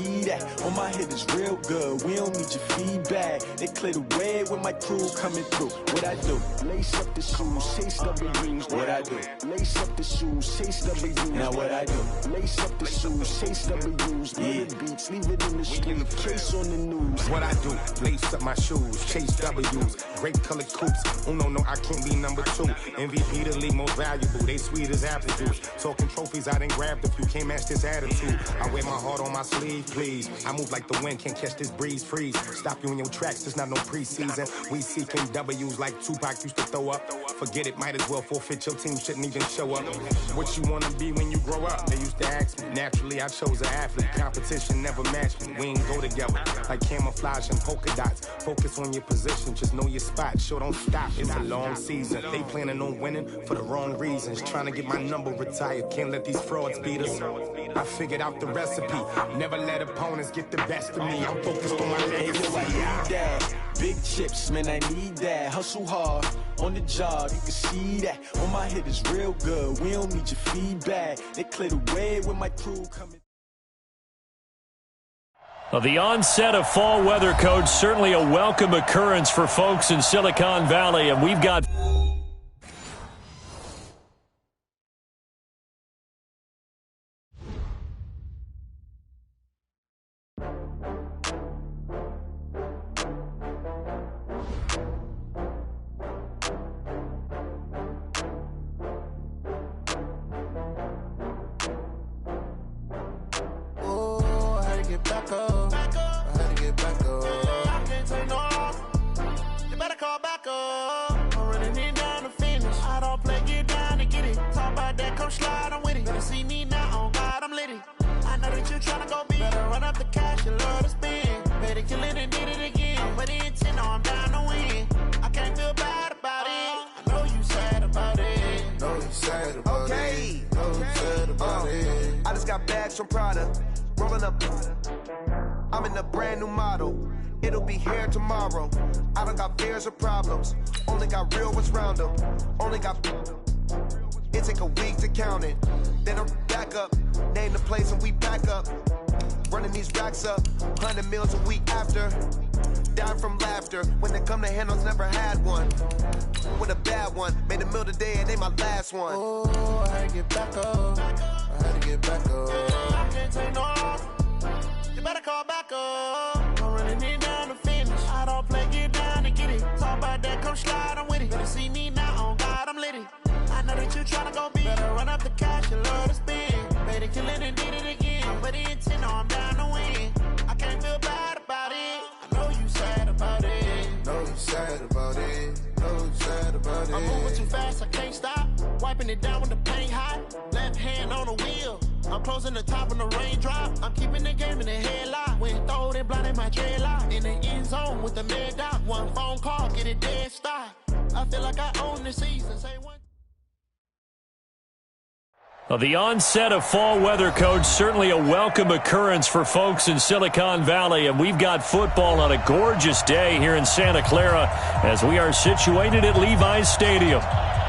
see that. On my head is real good, we don't need your feedback. They clear the way when my crew coming through. What I do? Lace up the shoes, chase W's. What I do? Lace up the shoes, chase W's. Now what I do? Lace up the shoes, chase W's. Murder beats, leave it in the street, case on the news. What I do? Lace up my shoes, chase W's. Great colored coops. Oh no, I can't be number 2. MVP the league most valuable. They sweet as apple juice. Talking trophies, I done grabbed a few. Can't match this attitude. I wear my heart on my sleeve, please. I move like the wind, can't catch this breeze. Freeze. Stop you in your tracks. There's not no preseason. We seeking W's like Tupac used to throw up. Forget it, might as well forfeit. Your team shouldn't even show up. What you wanna be when you grow up? They used to ask me. Naturally, I chose an athlete. Competition never matched me. We ain't go together like camouflage and polka dots. Focus on your position, just know your spot. Sure, don't stop. It's a long season. They planning on winning for the wrong reasons. Trying to get my number retired. Can't let these frauds beat us. I figured out the recipe. Never let opponents get the best of me. I'm focused on my legacy. Big chips, man, I need that. Hustle hard on the job, you can see that. On my head is real good, we don't need your feedback. They clear the way when my crew coming. Well, the onset of fall weather, Coach, certainly a welcome occurrence for folks in Silicon Valley, and we've got... I just got bags from Prada, rolling up. I'm in a brand new model. It'll be here tomorrow. I don't got fears or problems. Only got real ones round them. Only got. It take a week to count it. Then I'm back up. Name the place and we back up. Running these racks up. 100 meals a week after. Down from laughter. When they come to handles, never had one. With a bad one. Made a meal today and they my last one. Oh, I had to get back up. I had to get back up. I can't take no off. You better call back up. I'm running it down to finish. I don't play, get down to get it. Talk about that, come slide, I'm with it. Better see me now, on God, I'm litty. I know that you tryna go big. Better run up the cash, you love to spend. Made it, kill it, and did it again. But the intent, no, I'm down to win. I can't feel bad about it. I know you sad about it. Know you sad about it. Know you sad about it. I'm moving too fast, I can't stop. Wiping it down when the paint hot. Left hand on the wheel. I'm closing the top when the raindrop. I'm keeping the game in the headlock. When throwed and blinded my dreadlock. In the end zone with the mad dot. One phone call, get it dead stop. I feel like I own the season. Say one. Well, the onset of fall weather, Coach, certainly a welcome occurrence for folks in Silicon Valley, and we've got football on a gorgeous day here in Santa Clara as we are situated at Levi's Stadium.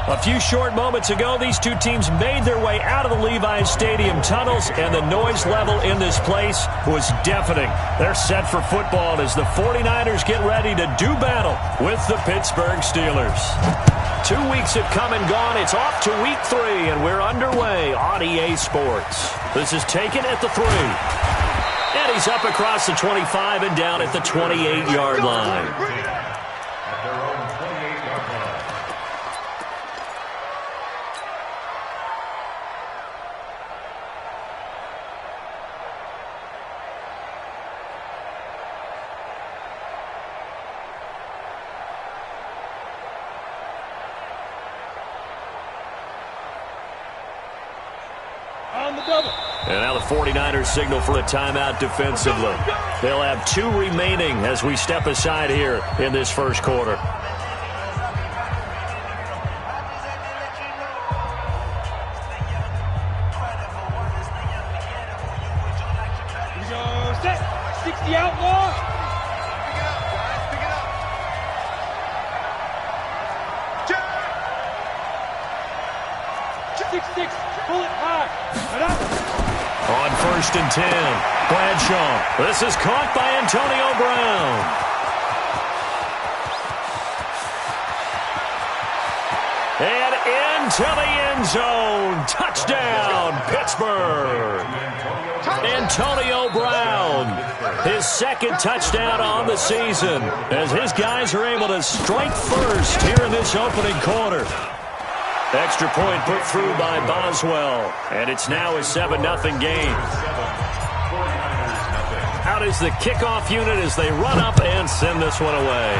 A few short moments ago, these two teams made their way out of the Levi's Stadium tunnels, and the noise level in this place was deafening. They're set for football as the 49ers get ready to do battle with the Pittsburgh Steelers. 2 weeks have come and gone. It's off to week 3, and we're underway on EA Sports. This is taken at the 3. And he's up across the 25 and down at the 28-yard line. And now the 49ers signal for a timeout defensively. They'll have 2 remaining as we step aside here in this first quarter. Set. 60 outlaw. Pick it up. Six. Pull it high. On 1st and 10. Bradshaw. This is caught by Antonio Brown. And into the end zone. Touchdown, Pittsburgh. Antonio Brown, his second touchdown on the season, as his guys are able to strike first here in this opening quarter. Extra point put through by Boswell, and it's now a 7-0 game. Out is the kickoff unit as they run up and send this one away.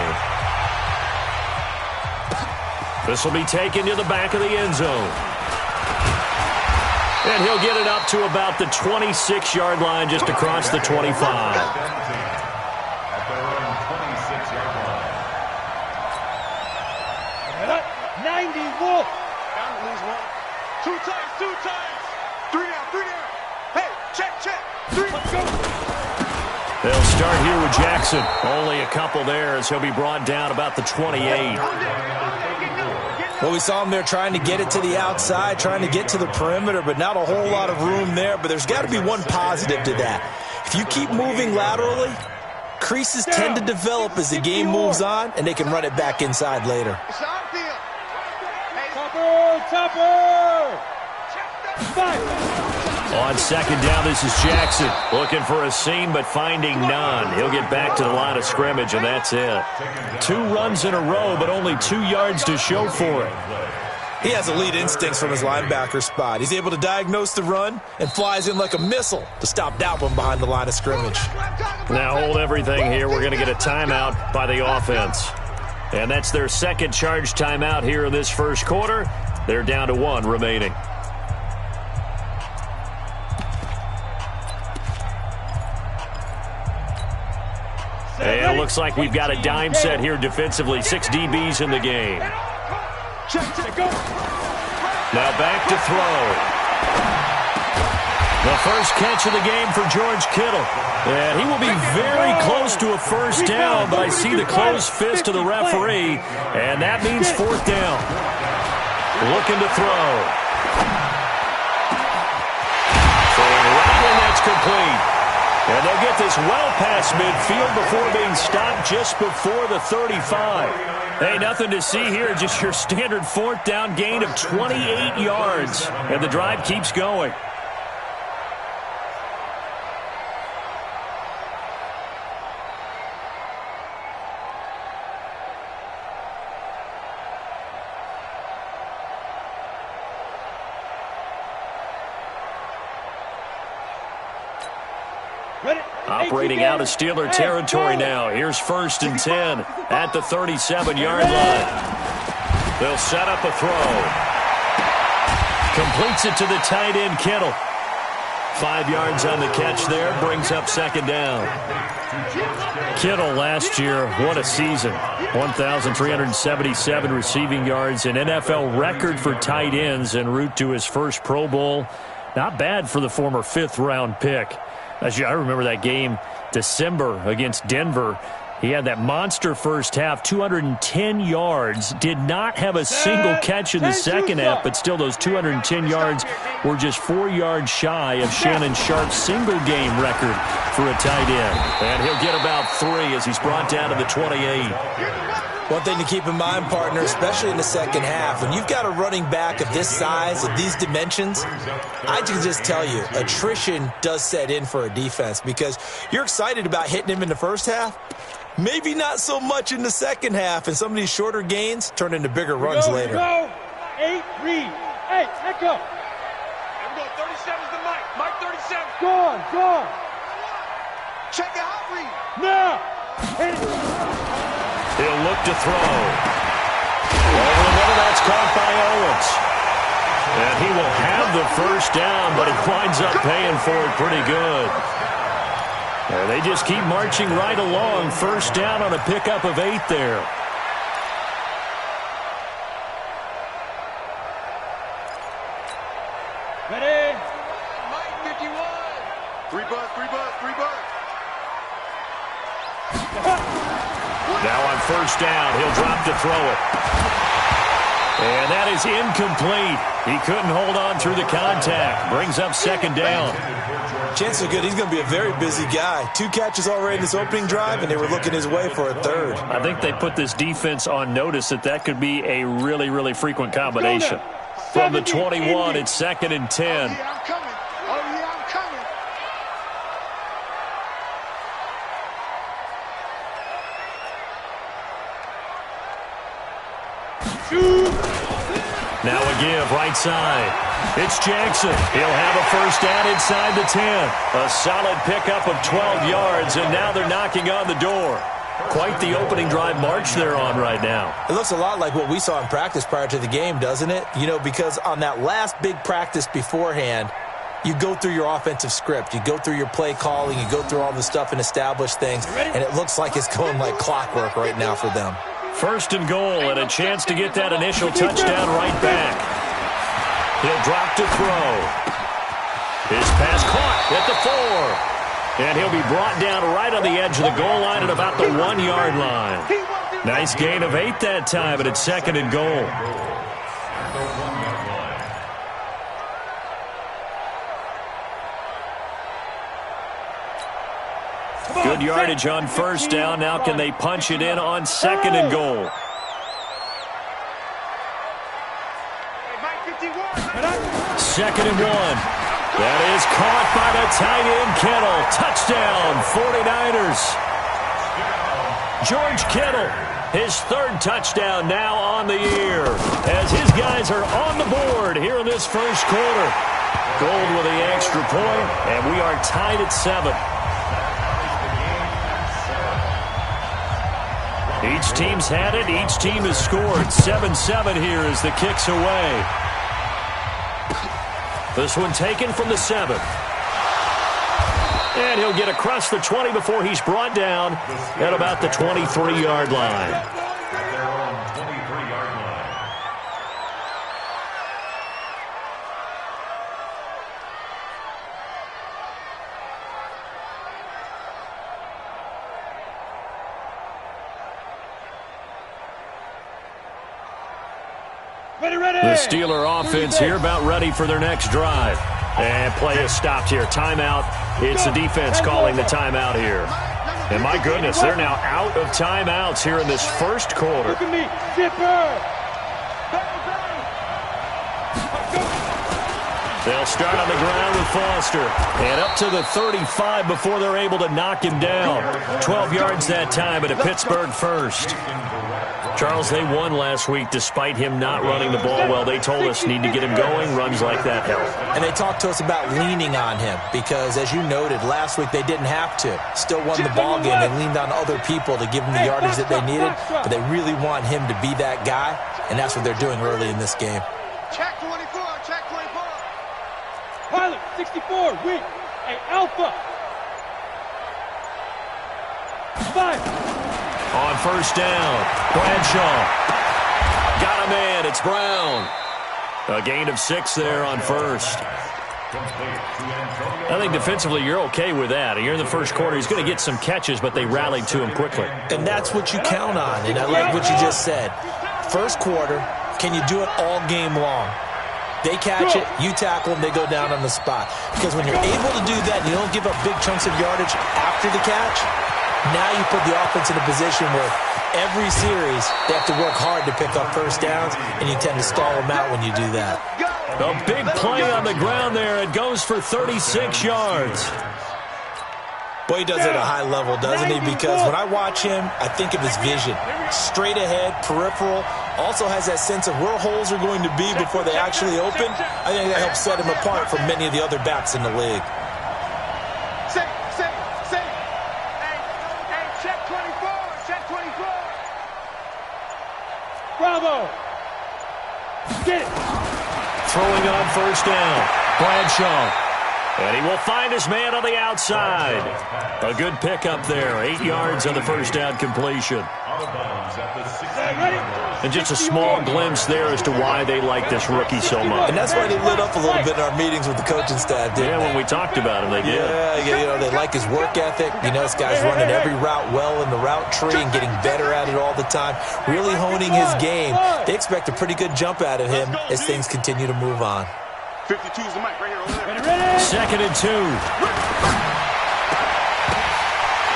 This will be taken to the back of the end zone. And he'll get it up to about the 26-yard line, just across the 25. 90 Wolf. Two times. Three down. Hey, check. Let's go. They'll start here with Jackson. Only a couple there as he'll be brought down about the 28. Well, we saw him there trying to get it to the outside, trying to get to the perimeter, but not a whole lot of room there. But there's got to be one positive to that. If you keep moving laterally, creases tend to develop as the game moves on, and they can run it back inside later. Topper! On second down, this is Jackson. Looking for a seam, but finding none. He'll get back to the line of scrimmage, and that's it. 2 runs in a row, but only 2 yards to show for it. He has elite instincts from his linebacker spot. He's able to diagnose the run and flies in like a missile to stop that one behind the line of scrimmage. Now hold everything here. We're going to get a timeout by the offense. And that's their second charge timeout here in this first quarter. They're down to 1 remaining. And it looks like we've got a dime set here defensively. 6 DBs in the game. Now back to throw. The first catch of the game for George Kittle. And he will be very close to a first down, but I see the closed fist of the referee, and that means 4th down. Looking to throw. Throwing right, and that's complete. And they'll get this well past midfield before being stopped just before the 35. Hey, nothing to see here, just your standard 4th down gain of 28 yards. And the drive keeps going. Operating out of Steeler territory now. Here's 1st and 10 at the 37-yard line. They'll set up a throw. Completes it to the tight end, Kittle. 5 yards on the catch there. Brings up 2nd down. Kittle last year, what a season. 1,377 receiving yards, an NFL record for tight ends en route to his first Pro Bowl. Not bad for the former 5th-round pick. I remember that game, December, against Denver. He had that monster first half, 210 yards. Did not have a single catch in the second half, but still those 210 yards were just 4 yards shy of Shannon Sharp's single-game record for a tight end. And he'll get about 3 as he's brought down to the 28. One thing to keep in mind, partner, especially in the second half, when you've got a running back of this size, of these dimensions, I can just tell you, attrition does set in for a defense because you're excited about hitting him in the first half. Maybe not so much in the second half, and some of these shorter gains turn into bigger runs later. 8, read. 8, let go. Here we go, 37's the Mike. Mike 37. Gone. Check it out, read. Now. Hit it. He'll look to throw. Over the middle, that's caught by Owens. And he will have the first down, but he winds up paying for it pretty good. And they just keep marching right along. First down on a pickup of 8 there. Ready? Mike 51. 3 bucks. Now on first down, he'll drop to throw it. And that is incomplete. He couldn't hold on through the contact. Brings up second down. Chances are good he's going to be a very busy guy. 2 catches already in this opening drive, and they were looking his way for a third. I think they put this defense on notice that could be a really, really frequent combination. From the 21, it's 2nd and 10. Now a give, right side. It's Jackson. He'll have a first down inside the 10. A solid pickup of 12 yards, and now they're knocking on the door. Quite the opening drive march they're on right now. It looks a lot like what we saw in practice prior to the game, doesn't it? You know, because on that last big practice beforehand, you go through your offensive script. You go through your play calling. You go through all the stuff and establish things, and it looks like it's going like clockwork right now for them. First and goal, and a chance to get that initial touchdown right back. He'll drop to throw. His pass caught at the 4. And he'll be brought down right on the edge of the goal line at about the 1-yard line. Nice gain of 8 that time, and it's 2nd and goal. Good yardage on first down. Now can they punch it in on 2nd and goal? Second and 1. That is caught by the tight end, Kittle. Touchdown, 49ers. George Kittle, his 3rd touchdown now on the year, as his guys are on the board here in this first quarter. Gold with the extra point, and we are tied at 7. Each team's had it. Each team has scored. 7-7 here as the kick's away. This one taken from the 7. And he'll get across the 20 before he's brought down at about the 23-yard line. The Steeler offense here about ready for their next drive. And play is stopped here. Timeout. It's the defense calling the timeout here. And my goodness, they're now out of timeouts here in this first quarter. Look at me, Zipper! They'll start on the ground with Foster. And up to the 35 before they're able to knock him down. 12 yards that time, and a Pittsburgh first. Charles, they won last week despite him not running the ball well. They told us need to get him going. Runs like that help. And they talked to us about leaning on him because, as you noted, last week they didn't have to. Still won the ball game. They leaned on other people to give them the yardage that they needed, but they really want him to be that guy, and that's what they're doing early in this game. Check 24, check 24. Pilot, 64, weak. Hey, Alpha. 5. On first down, Bradshaw. Got a man, it's Brown. A gain of 6 there on first. I think defensively you're okay with that. You're in the first quarter. He's going to get some catches, but they rallied to him quickly. And that's what you count on, and I like what you just said. First quarter, can you do it all game long? They catch it, you tackle them, they go down on the spot. Because when you're able to do that and you don't give up big chunks of yardage after the catch, now you put the offense in a position where every series they have to work hard to pick up first downs, and you tend to stall them out when you do that. A big play on the ground there. It goes for 36 yards. Boy, he does it at a high level, doesn't he? Because when I watch him, I think of his vision. Straight ahead, peripheral. Also has that sense of where holes are going to be before they actually open. I think that helps set him apart from many of the other backs in the league. Bravo! Get it! Throwing on first down, Bradshaw. And he will find his man on the outside. A good pickup there, 8 yards on the first down completion. And just a small glimpse there as to why they like this rookie so much. And that's why they lit up a little bit in our meetings with the coaching staff, didn't they? When we talked about him, they did. Yeah, they like his work ethic. This guy's running every route well in the route tree and getting better at it all the time, really honing his game. They expect a pretty good jump out of him as things continue to move on. 52 is the mic right here. Over there. 2nd and 2.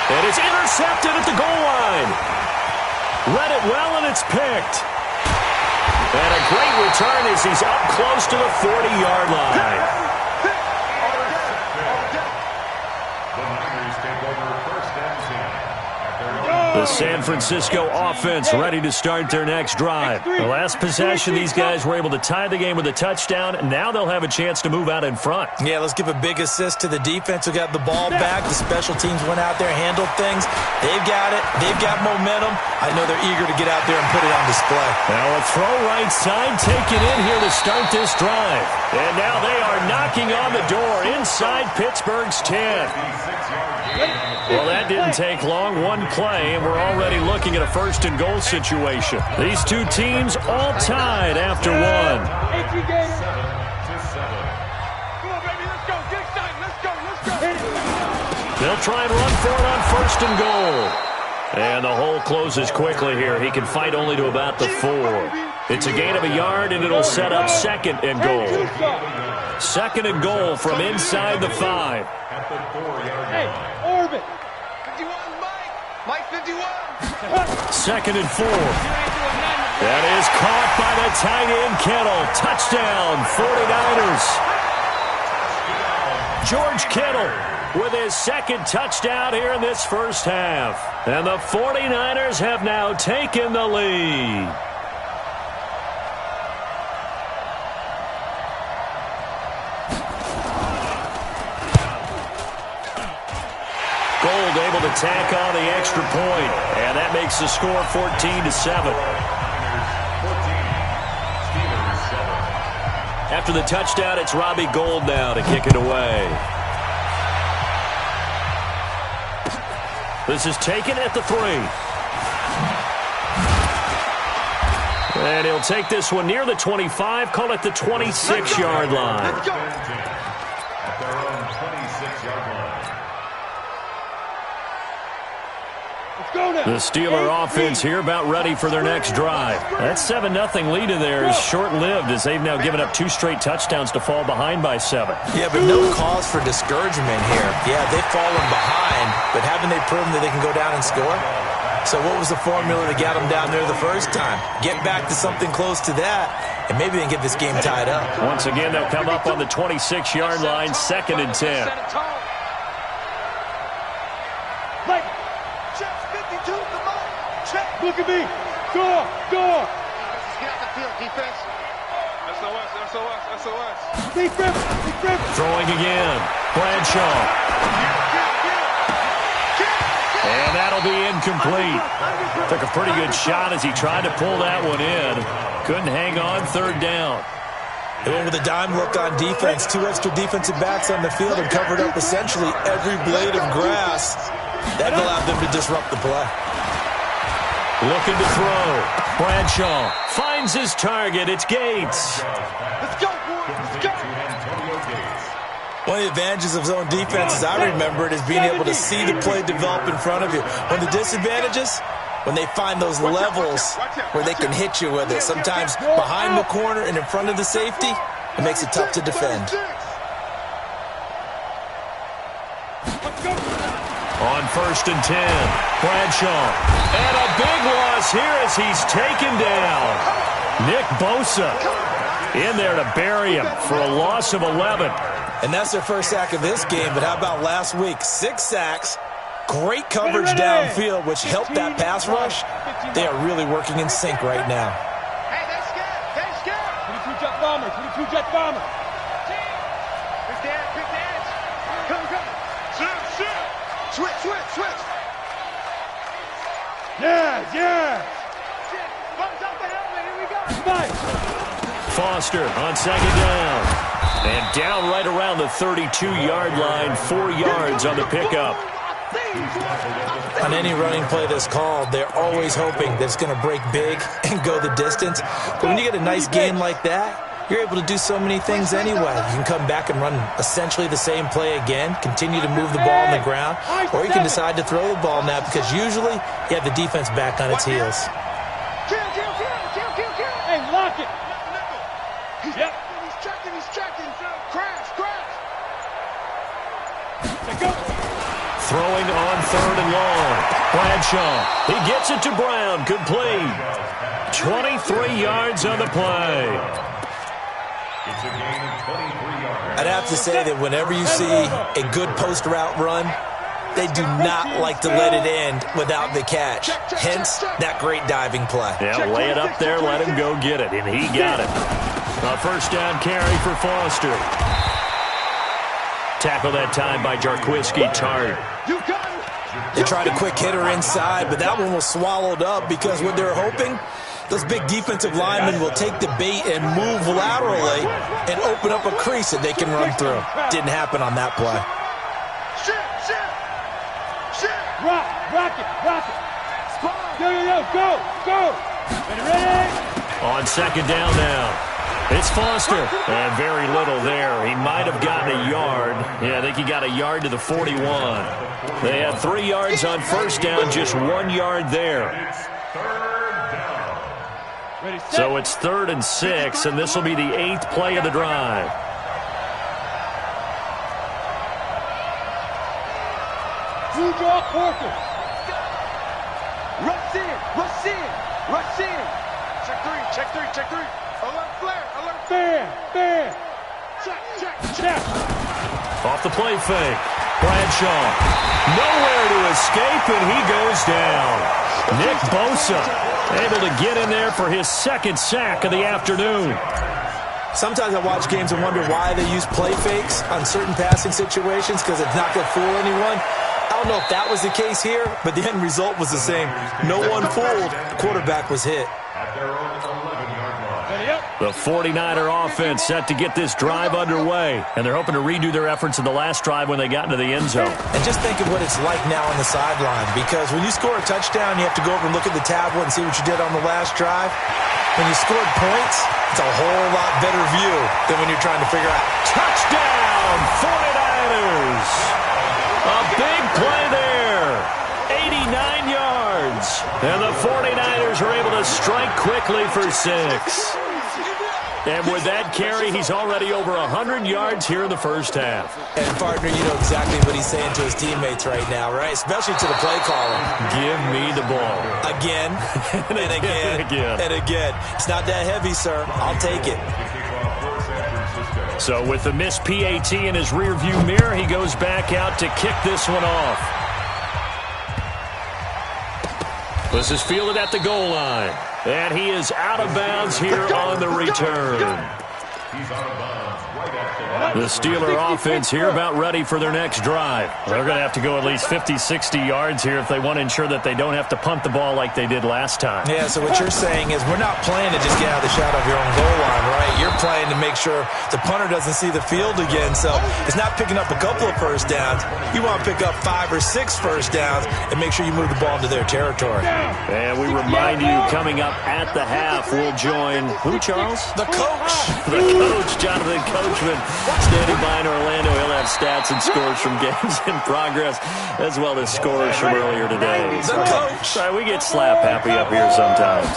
And it's intercepted at the goal line. Read it well, and it's picked. And a great return as he's up close to the 40-yard line. The San Francisco offense ready to start their next drive. The last possession, these guys were able to tie the game with a touchdown. Now they'll have a chance to move out in front. Yeah, let's give a big assist to the defense who got the ball back. The special teams went out there, handled things. They've got it. They've got momentum. I know they're eager to get out there and put it on display. Now a throw right side taken in here to start this drive. And now they are knocking on the door inside Pittsburgh's 10. Well, that didn't take long. One play, and we're already looking at a 1st and goal situation. These two teams all tied after one. They'll try and run for it on 1st and goal. And the hole closes quickly here. He can fight only to about the 4. It's a gain of a yard, and it'll set up 2nd and goal. 2nd and goal from inside the 5. Hey, Orbit. 51, Mike 51. 2nd and 4. That is caught by the tight end, Kittle. Touchdown, 49ers. George Kittle with his 2nd touchdown here in this first half. And the 49ers have now taken the lead. Gold able to tack on the extra point, and that makes the score 14-7. After the touchdown, it's Robbie Gould now to kick it away. This is taken at the 3. And he'll take this one near the 25, call it the 26-yard line. Let's go. The Steeler offense here about ready for their next drive. That 7-0 lead in there is short-lived as they've now given up 2 straight touchdowns to fall behind by 7. Yeah, but no cause for discouragement here. Yeah, they've fallen behind, but haven't they proven that they can go down and score? So what was the formula that got them down there the first time? Get back to something close to that, and maybe they can get this game tied up. Once again, they'll come up on the 26-yard line, 2nd and 10. Look at me. Door. Let's get off the field, defense. SOS. Defense. Throwing again. Bradshaw. And that'll be incomplete. Took a pretty good shot as he tried to pull that one in. Couldn't hang on, 3rd down. They went with a dime look on defense. 2 extra defensive backs on the field and covered up essentially every blade of grass. That allowed them to disrupt the play. Looking to throw. Bradshaw finds his target. It's Gates. Let's go, boys. Let's go. One of the advantages of zone defense, as I remember it, is being able to see the play develop in front of you. One of the disadvantages, when they find those levels where they can hit you with it. Sometimes behind the corner and in front of the safety, it makes it tough to defend. On 1st and 10, Bradshaw. And a big loss here as he's taken down. Nick Bosa in there to bury him for a loss of 11. And that's their first sack of this game, but how about last week? 6 sacks, great coverage downfield, which helped that pass rush. They are really working in sync right now. Hey, they're scared. 22 jet bomber. Quick dance. Come. Switch. Yeah. Buttons off the helmet. Here we go. Spike. Foster on 2nd down. And down right around the 32-yard line, 4 yards on the pickup. On any running play that's called, they're always hoping that it's going to break big and go the distance. But when you get a nice gain like that, you're able to do so many things anyway. You can come back and run essentially the same play again, continue to move the ball on the ground, or you can decide to throw the ball now because usually you have the defense back on its heels. Hey, lock it. Yep. He's checking. Crash. Go. Throwing on 3rd and long. Bradshaw. He gets it to Brown. Complete. 23 yards on the play. I'd have to say that whenever you see a good post route run, they do not like to let it end without the catch. Hence, that great diving play. Yeah, lay it up there, let him go get it, and he got it. A first down carry for Foster. Tackle that time by Jarquiski Tartt. They tried a quick hitter inside, but that one was swallowed up because what they're hoping, those big defensive linemen will take the bait and move laterally and open up a crease that they can run through. Didn't happen on that play. Rock it. Go. Ready? On 2nd down now. It's Foster. And very little there. He might have gotten a yard. Yeah, I think he got a yard to the 41. They had 3 yards on 1st down, just 1 yard there. So it's 3rd and 6, and this will be the 8th play of the drive. Blue draw Porter. Rush in. Check three. Alert flare. Fair. Check. Off the play fake. Bradshaw. Nowhere to escape, and he goes down. Nick Bosa able to get in there for his 2nd sack of the afternoon. Sometimes I watch games and wonder why they use play fakes on certain passing situations because it's not going to fool anyone. I don't know if that was the case here, but the end result was the same. No one fooled. The quarterback was hit. The 49er offense set to get this drive underway, and they're hoping to redo their efforts in the last drive when they got into the end zone. And just think of what it's like now on the sideline, because when you score a touchdown, you have to go over and look at the tablet and see what you did on the last drive. When you scored points, it's a whole lot better view than when you're trying to figure out. Touchdown, 49ers! A big play there. 89 yards. And the 49ers are able to strike quickly for 6. And with that carry, he's already over 100 yards here in the first half. And, partner, you know exactly what he's saying to his teammates right now, right? Especially to the play caller. Give me the ball. Again, and again. It's not that heavy, sir. I'll take it. So with the missed PAT in his rearview mirror, he goes back out to kick this one off. This is fielded at the goal line. And he is out of bounds here on the return. The Steeler offense here about ready for their next drive. They're going to have to go at least 50, 60 yards here if they want to ensure that they don't have to punt the ball like they did last time. Yeah, so what you're saying is we're not playing to just get out of the shadow of your own goal line, right? You're playing to make sure the punter doesn't see the field again. So it's not picking up a couple of first downs. You want to pick up 5 or 6 first downs and make sure you move the ball into their territory. And we remind you, coming up at the half, we'll join who, Charles? The coach. The coach, Jonathan Coachman, standing by in Orlando. He'll have stats and scores from games in progress, as well as scores from earlier today. The coach. We get slap happy up here sometimes.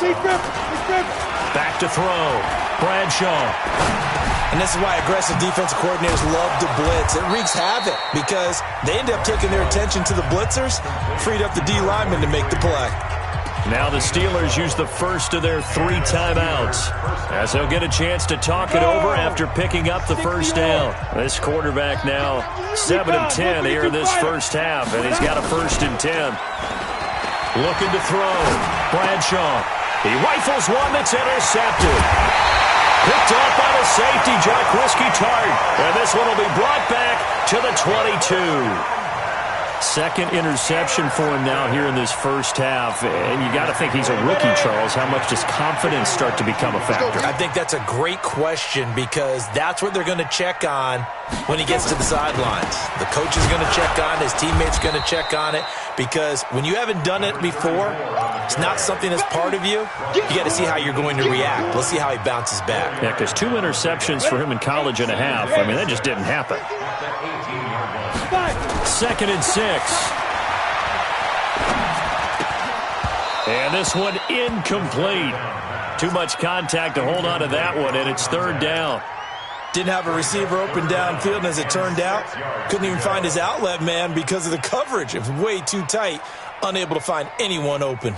Back to throw. Bradshaw. And this is why aggressive defensive coordinators love to blitz. It wreaks havoc because they end up taking their attention to the blitzers, freed up the D lineman to make the play. Now the Steelers use the first of their 3 timeouts, as they'll get a chance to talk it over after picking up the first down. This quarterback now 7 of 10 here in this first half, and he's got a 1st and 10. Looking to throw. Bradshaw. He rifles one that's intercepted. Picked off by the safety, Jarquiski Tartt. And this one will be brought back to the 22. Second interception for him now here in this first half. And you got to think he's a rookie, Charles. How much does confidence start to become a factor? I think that's a great question because that's what they're going to check on when he gets to the sidelines. The coach is going to check on it. His teammates are going to check on it because when you haven't done it before, it's not something that's part of you. You got to see how you're going to react. Let's see how he bounces back. Yeah, because 2 interceptions for him in college and a half. I mean, that just didn't happen. 2nd and 6. And this one incomplete. Too much contact to hold on to that one, and it's 3rd down. Didn't have a receiver open downfield, and as it turned out, couldn't even find his outlet man because of the coverage. It was way too tight, unable to find anyone open.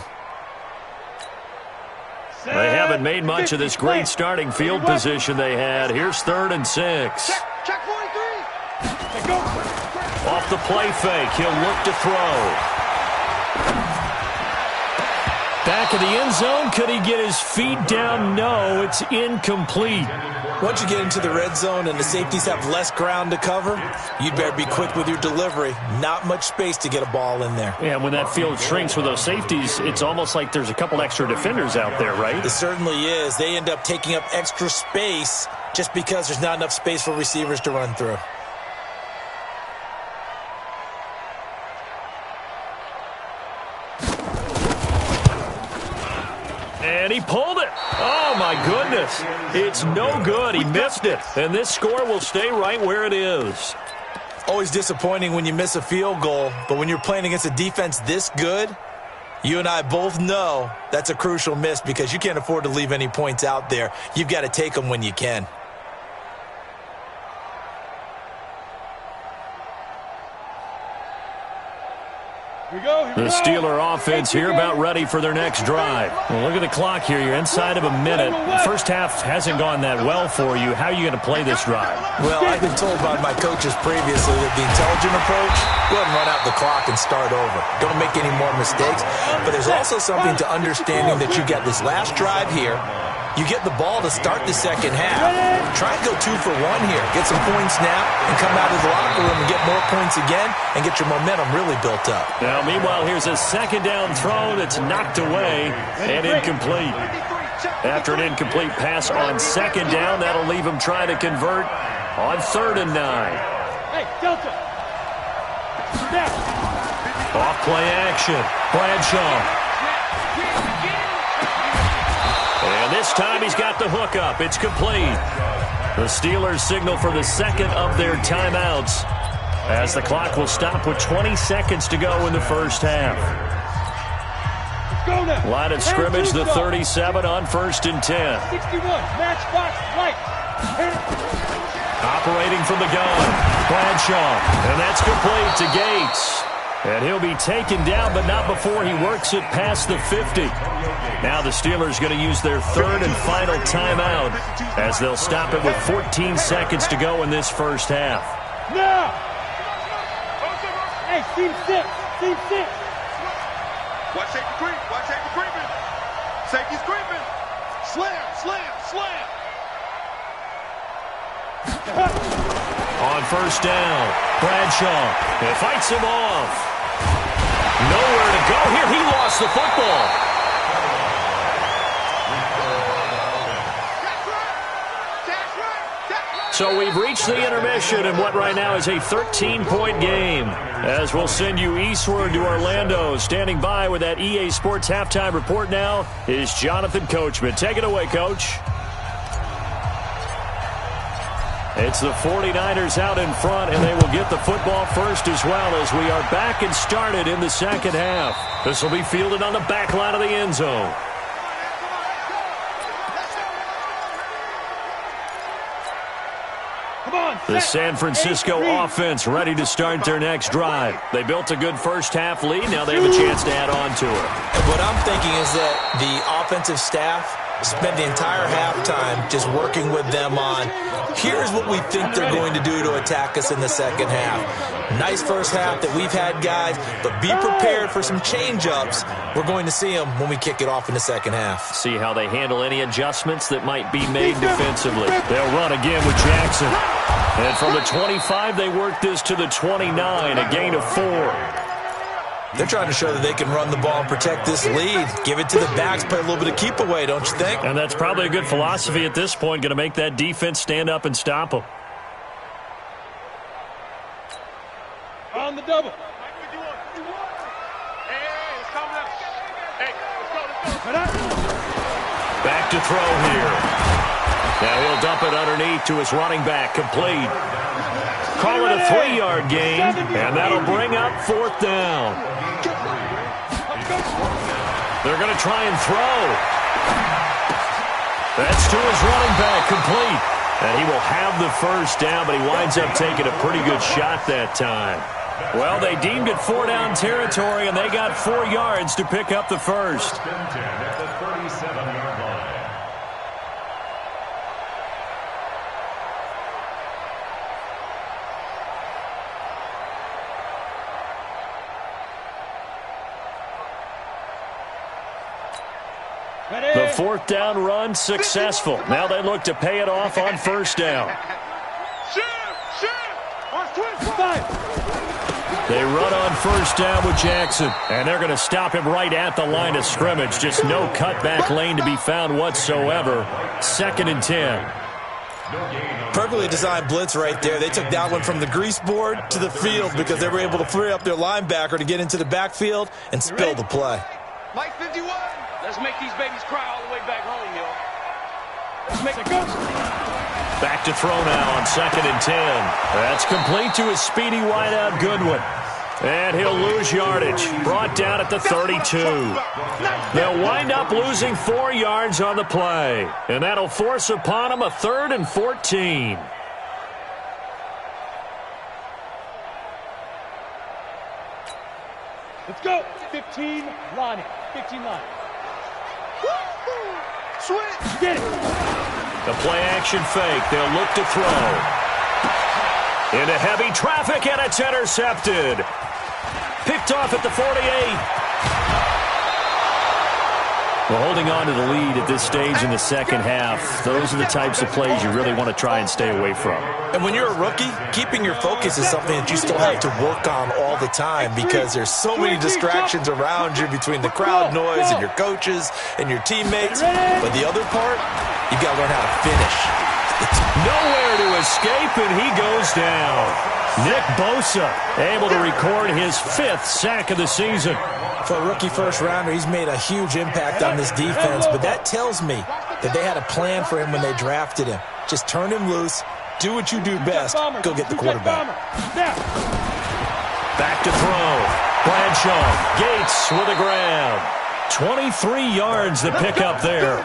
They haven't made much of this great starting field position they had. Here's 3rd and 6. Check 43. Go. Off the play fake, he'll look to throw. Back of the end zone, could he get his feet down? No, it's incomplete. Once you get into the red zone and the safeties have less ground to cover, you'd better be quick with your delivery. Not much space to get a ball in there. Yeah, when that field shrinks with those safeties, it's almost like there's a couple extra defenders out there, right? It certainly is. They end up taking up extra space just because there's not enough space for receivers to run through. And he pulled it. Oh, my goodness. It's no good. He missed it. And this score will stay right where it is. Always disappointing when you miss a field goal, but when you're playing against a defense this good, you and I both know that's a crucial miss because you can't afford to leave any points out there. You've got to take them when you can. The Steeler offense here about ready for their next drive. Well, look at the clock here. You're inside of a minute. The first half hasn't gone that well for you. How are you going to play this drive? Well, I've been told by my coaches previously that the intelligent approach, go ahead and run out the clock and start over. Don't make any more mistakes. But there's also something to understanding that you got this last drive here. You get the ball to start the second half. Try and go 2 for 1 here. Get some points now and come out of the locker room and get more points again and get your momentum really built up. Now, meanwhile, here's a 2nd down throw that's knocked away and incomplete. After an incomplete pass on 2nd down, that'll leave him trying to convert on 3rd and 9. Hey, Delta. Off play action. Bradshaw. And this time he's got the hook up. It's complete. The Steelers signal for the 2nd of their timeouts as the clock will stop with 20 seconds to go in the first half. Line of scrimmage, the 37 on 1st and 10. 61, matchbox, right. Operating from the gun, Bradshaw. And that's complete to Gates. And he'll be taken down, but not before he works it past the 50. Now the Steelers going to use their 3rd and final timeout as they'll stop it with 14 seconds to go in this first half. Now! Hey, team 6, team 6. Watch safety creep, watch safety creeping. Safety's creeping. Slam, slam, slam. On 1st down, Bradshaw fights him off. Nowhere to go here. He lost the football. So we've reached the intermission in what right now is a 13-point game. As we'll send you eastward to Orlando. Standing by with that EA Sports halftime report now is Jonathan Coachman. Take it away, Coach. It's the 49ers out in front, and they will get the football first as well as we are back and started in the second half. This will be fielded on the back line of the end zone. The San Francisco offense ready to start their next drive. They built a good first half lead. Now they have a chance to add on to it. What I'm thinking is that the offensive staff spent the entire halftime just working with them on, here's what we think they're going to do to attack us in the second half. Nice first half that we've had, guys, but be prepared for some change-ups. We're going to see them when we kick it off in the second half. See how they handle any adjustments that might be made defensively. They'll run again with Jackson. And from the 25, they work this to the 29, a gain of 4. They're trying to show that they can run the ball and protect this lead. Give it to the backs, play a little bit of keep away, don't you think? And that's probably a good philosophy at this point, going to make that defense stand up and stop them. On the double. Back to throw here. Now he'll dump it underneath to his running back, complete. Call it a 3-yard gain, and that'll bring up 4th down. They're going to try and throw. That's to his running back, complete. And he will have the first down, but he winds up taking a pretty good shot that time. Well, they deemed it 4-down territory, and they got 4 yards to pick up the first. The 4th down run successful. Now they look to pay it off on 1st down. They run on 1st down with Jackson, and they're going to stop him right at the line of scrimmage. Just no cutback lane to be found whatsoever. 2nd and 10. Perfectly designed blitz right there. They took that one from the grease board to the field because they were able to free up their linebacker to get into the backfield and spill the play. Mike 51. Let's make these babies cry all the way back home, yo. Let's make it go. Back to throw now on 2nd and 10. That's complete to his speedy wideout Goodwin. And he'll lose yardage. Brought down at the 32. They'll wind up losing 4 yards on the play. And that'll force upon them a 3rd and 14. Let's go. 15 line. 15 line. Switch. Get it. The play action fake. They'll look to throw. Into heavy traffic, and it's intercepted. Picked off at the 48. Well, holding on to the lead at this stage in the second half, those are the types of plays you really want to try and stay away from. And when you're a rookie, keeping your focus is something that you still have to work on all the time because there's so many distractions around you between the crowd noise and your coaches and your teammates. But the other part, you've got to learn how to finish. Nowhere to escape, and he goes down. Nick Bosa able to record his 5th sack of the season. For a rookie first-rounder, he's made a huge impact on this defense, but that tells me that they had a plan for him when they drafted him. Just turn him loose, do what you do best, go get the quarterback. Back to throw. Bradshaw, Gates with a grab. 23 yards to pick up there.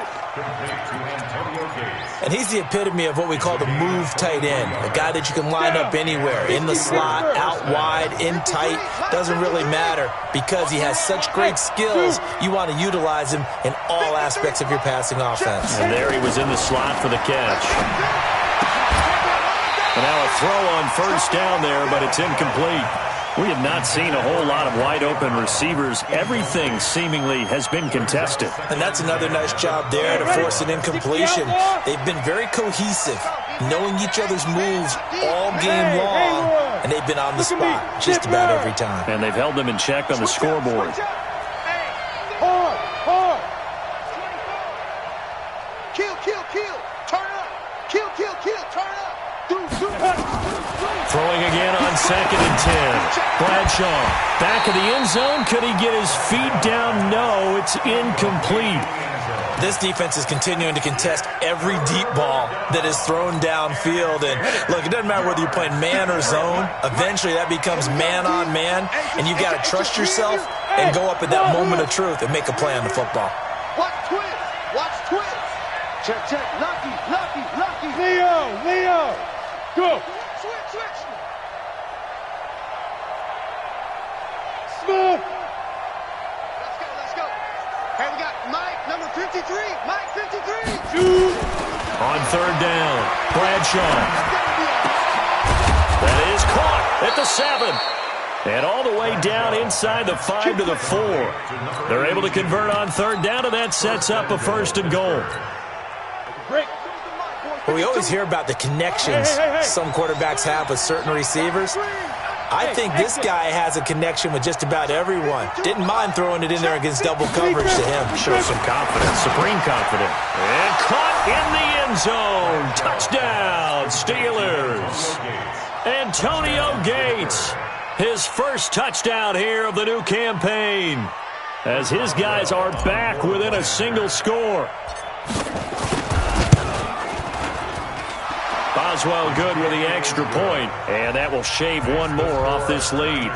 And he's the epitome of what we call the move tight end, a guy that you can line up anywhere, in the slot, out wide, in tight, doesn't really matter because he has such great skills. You want to utilize him in all aspects of your passing offense. And there he was in the slot for the catch. And now a throw on 1st down there, but it's incomplete. We have not seen a whole lot of wide-open receivers. Everything seemingly has been contested. And that's another nice job there to force an incompletion. They've been very cohesive, knowing each other's moves all game long, and they've been on the spot just about every time. And they've held them in check on the scoreboard. Hard. Kill. Turn up. Kill. Turn up. Throwing again on 2nd and 10. Bradshaw back of the end zone. Could he get his feet down? No, it's incomplete. This defense is continuing to contest every deep ball that is thrown downfield. And look, it doesn't matter whether you're playing man or zone. Eventually that becomes man on man, and you've got to trust yourself and go up at that moment of truth and make a play on the football. Watch twist. Check. Lucky. Leo. Go. Switch. Smooth. Let's go. Hey, we got Mike, number 53. Mike, 53. On third down, Bradshaw. That is caught at the 7. And all the way down inside the 5 to the 4. They're able to convert on third down, and that sets up a 1st and goal. Well, we always hear about the connections some quarterbacks have with certain receivers. I think this guy has a connection with just about everyone. Didn't mind throwing it in there against double coverage to him. Shows some confidence, supreme confidence. And caught in the end zone. Touchdown, Steelers. Antonio Gates, his first touchdown here of the new campaign, as his guys are back within a single score. Boswell good with the extra point, and that will shave one more off this lead.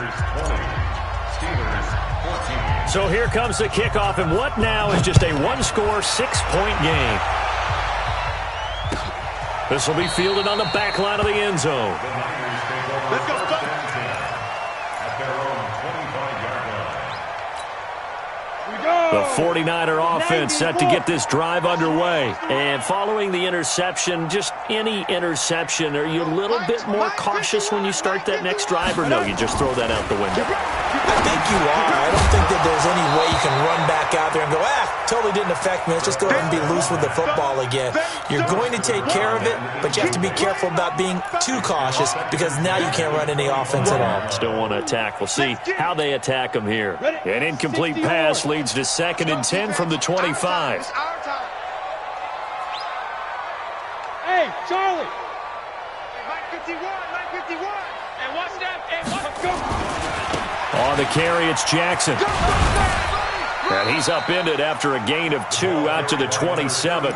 So here comes the kickoff, and what now is just a one-score, 6-point game. This will be fielded on the back line of the end zone. Let's go, Buck. The 49er offense set to get this drive underway. And following the interception, just any interception, are you a little bit more cautious when you start that next drive, or no, you just throw that out the window? I think you are. I don't think that there's any way you can run back out there and go, totally didn't affect me. Let's just go ahead and be loose with the football again. You're going to take care of it, but you have to be careful about being too cautious because now you can't run any offense at all. Still want to attack. We'll see how they attack them here. An incomplete pass leads to 2nd and 10 from the 25. Hey, Charlie. Mike 51, Mike 51. And watch that. And watch. Go. On the carry, it's Jackson. And he's upended after a gain of 2 out to the 27.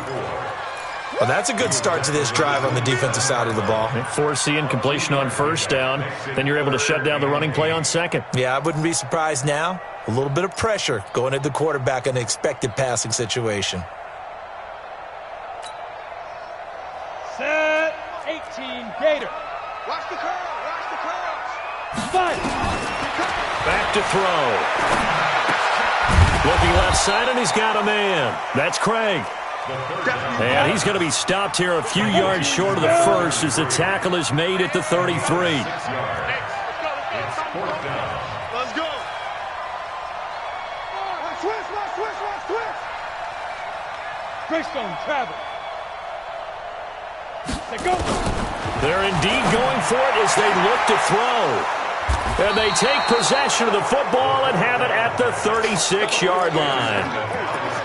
Well, that's a good start to this drive on the defensive side of the ball. They force the incompletion on first down. Then you're able to shut down the running play on second. Yeah, I wouldn't be surprised now. A little bit of pressure going at the quarterback in an expected passing situation. Set. 18, Gator. Watch the curl. Watch the curls. 5. Back to throw. Looking left side, and he's got a man. That's Craig. And he's going to be stopped here a few yards short of the first as the tackle is made at the 33. Let's go. Twist, watch, twist, watch, twist. Greystone travel. They go. They're indeed going for it as they look to throw. And they take possession of the football and have it at the 36-yard line.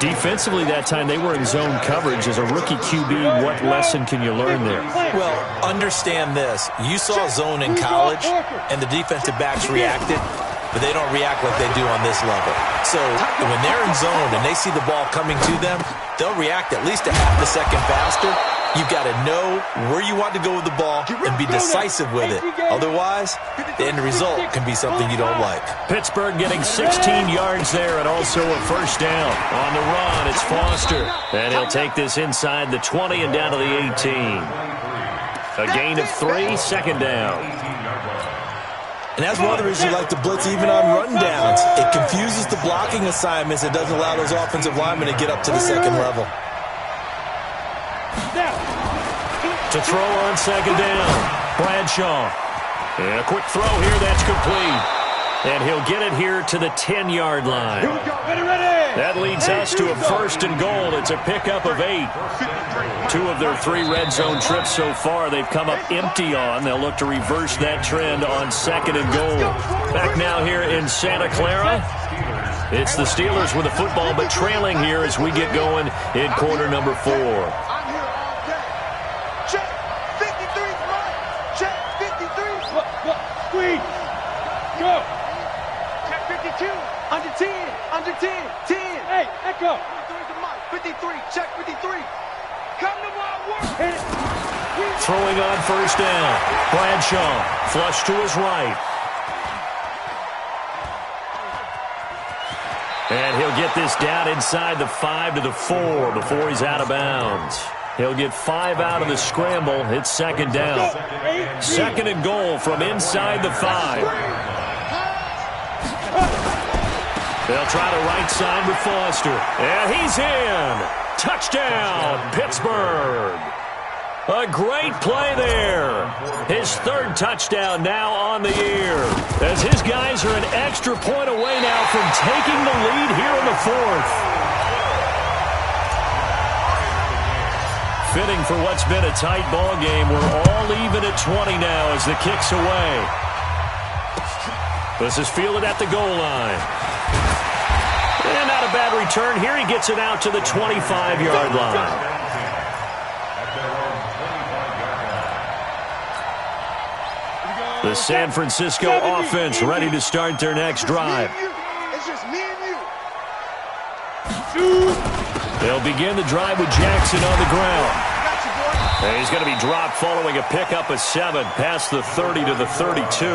Defensively that time, they were in zone coverage. As a rookie QB, what lesson can you learn there? Well, understand this. You saw zone in college, and the defensive backs reacted, but they don't react like they do on this level. So when they're in zone and they see the ball coming to them, they'll react at least a half a second faster. You've got to know where you want to go with the ball and be decisive with it. Otherwise, the end result can be something you don't like. Pittsburgh getting 16 yards there and also a first down. On the run, it's Foster. And he'll take this inside the 20 and down to the 18. A gain of 3, 2nd down. And that's one of the reasons you like to blitz even on rundowns. It confuses the blocking assignments. It doesn't allow those offensive linemen to get up to the second level. To throw on 2nd down, Bradshaw. And a quick throw here, that's complete. And he'll get it here to the 10-yard line. That leads us to a 1st and goal. It's a pickup of 8. 2 of their 3 red zone trips so far they've come up empty on. They'll look to reverse that trend on 2nd and goal. Back now here in Santa Clara. It's the Steelers with the football, but trailing here as we get going in quarter number 4. Go. Check 52. Under 10. Under 10. 10. Hey, echo. 53. Check 53. Come to my work. Hit it. Throwing on first down. Bradshaw. Flush to his right. And he'll get this down inside the 5 to the 4 before he's out of bounds. He'll get 5 out of the scramble. It's 2nd down. 2nd and goal from inside the 5. They'll try to right side with Foster. And he's in. Touchdown, Pittsburgh. A great play there. His third touchdown now on the year. As his guys are an extra point away now from taking the lead here in the fourth. Fitting for what's been a tight ball game. We're all even at 20 now as the kick's away. This is fielded at the goal line. And not a bad return here. He gets it out to the 25-yard line. The San Francisco offense ready to start their next drive. It's just me and you. They'll begin the drive with Jackson on the ground. And he's going to be dropped following a pickup of 7 past the 30 to the 32.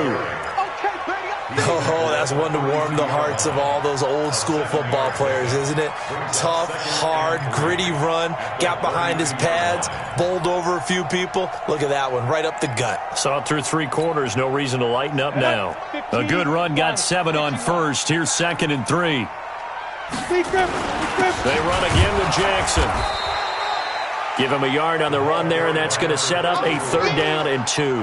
Oh, that's one to warm the hearts of all those old school football players, isn't it? Tough, hard, gritty run, got behind his pads, bowled over a few people. Look at that one, right up the gut. Saw it through 3 quarters, no reason to lighten up now. A good run, got 7 on first. Here's 2nd and 3. They run again with Jackson. Give him a yard on the run there, and that's going to set up a 3rd down and 2.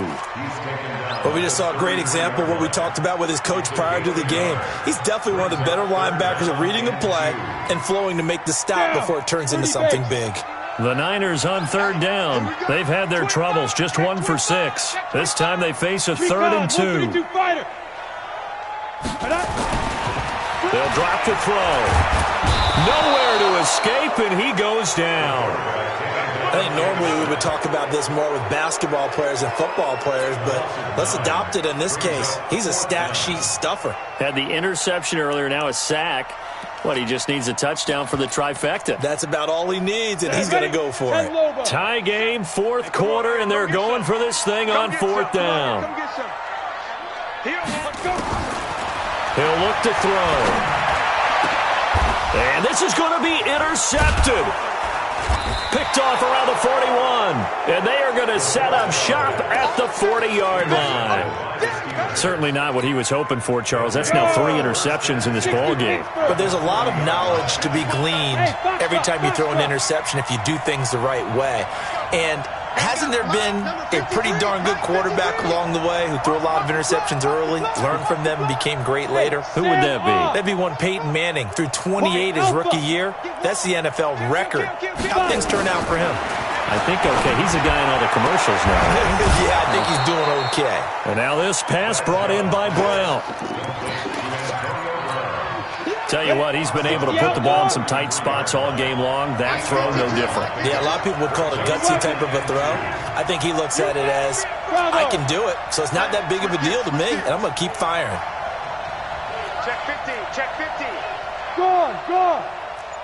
But we just saw a great example of what we talked about with his coach prior to the game. He's definitely one of the better linebackers at reading a play and flowing to make the stop before it turns into something big. The Niners on 3rd down. They've had their troubles, just 1 for 6. This time they face a 3rd and 2. They'll drop to throw. Nowhere to escape, and he goes down. I think normally we would talk about this more with basketball players and football players, but let's adopt it in this case. He's a stat sheet stuffer. Had the interception earlier, now a sack. What, he just needs a touchdown for the trifecta. That's about all he needs, and he's going to go for it. Tie game, 4th quarter, and they're going for this thing on 4th down. He'll look to throw. And this is going to be intercepted. Picked off around the 41. And they are going to set up shop at the 40-yard line. Certainly not what he was hoping for, Charles. That's now 3 interceptions in this ball game. But there's a lot of knowledge to be gleaned every time you throw an interception if you do things the right way. And hasn't there been a pretty darn good quarterback along the way who threw a lot of interceptions early, learned from them, and became great later? Who would that be? That'd be one Peyton Manning. Threw 28 his rookie year. That's the NFL record. How things turn out for him? I think okay. He's a guy in all the commercials now. Yeah, I think he's doing okay. And now this pass brought in by Brown. Tell you what, he's been able to put the ball in some tight spots all game long. That throw, no different. Yeah, a lot of people would call it a gutsy type of a throw. I think he looks at it as, I can do it, so it's not that big of a deal to me, and I'm going to keep firing. Check 15, check 15. Go on, go on.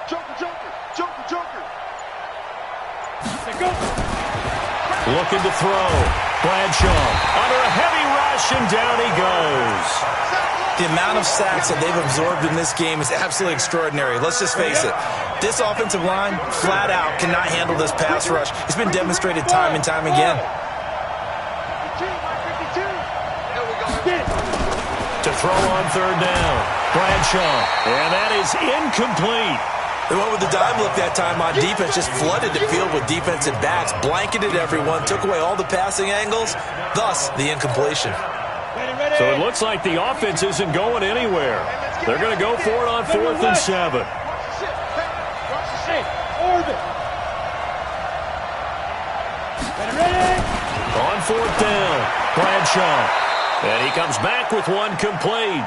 Joker, joker, joker, joker. Go. Looking to throw. Bradshaw under a heavy rush, and down he goes. The amount of sacks that they've absorbed in this game is absolutely extraordinary. Let's just face it. This offensive line, flat out, cannot handle this pass rush. It's been demonstrated time and time again. To throw on 3rd down. Bradshaw. And that is incomplete. They went with the dime look that time on defense, just flooded the field with defensive backs, blanketed everyone, took away all the passing angles, thus the incompletion. So it looks like the offense isn't going anywhere. They're going to go for it on 4th and 7. On 4th down, Bradshaw. And he comes back with one complete.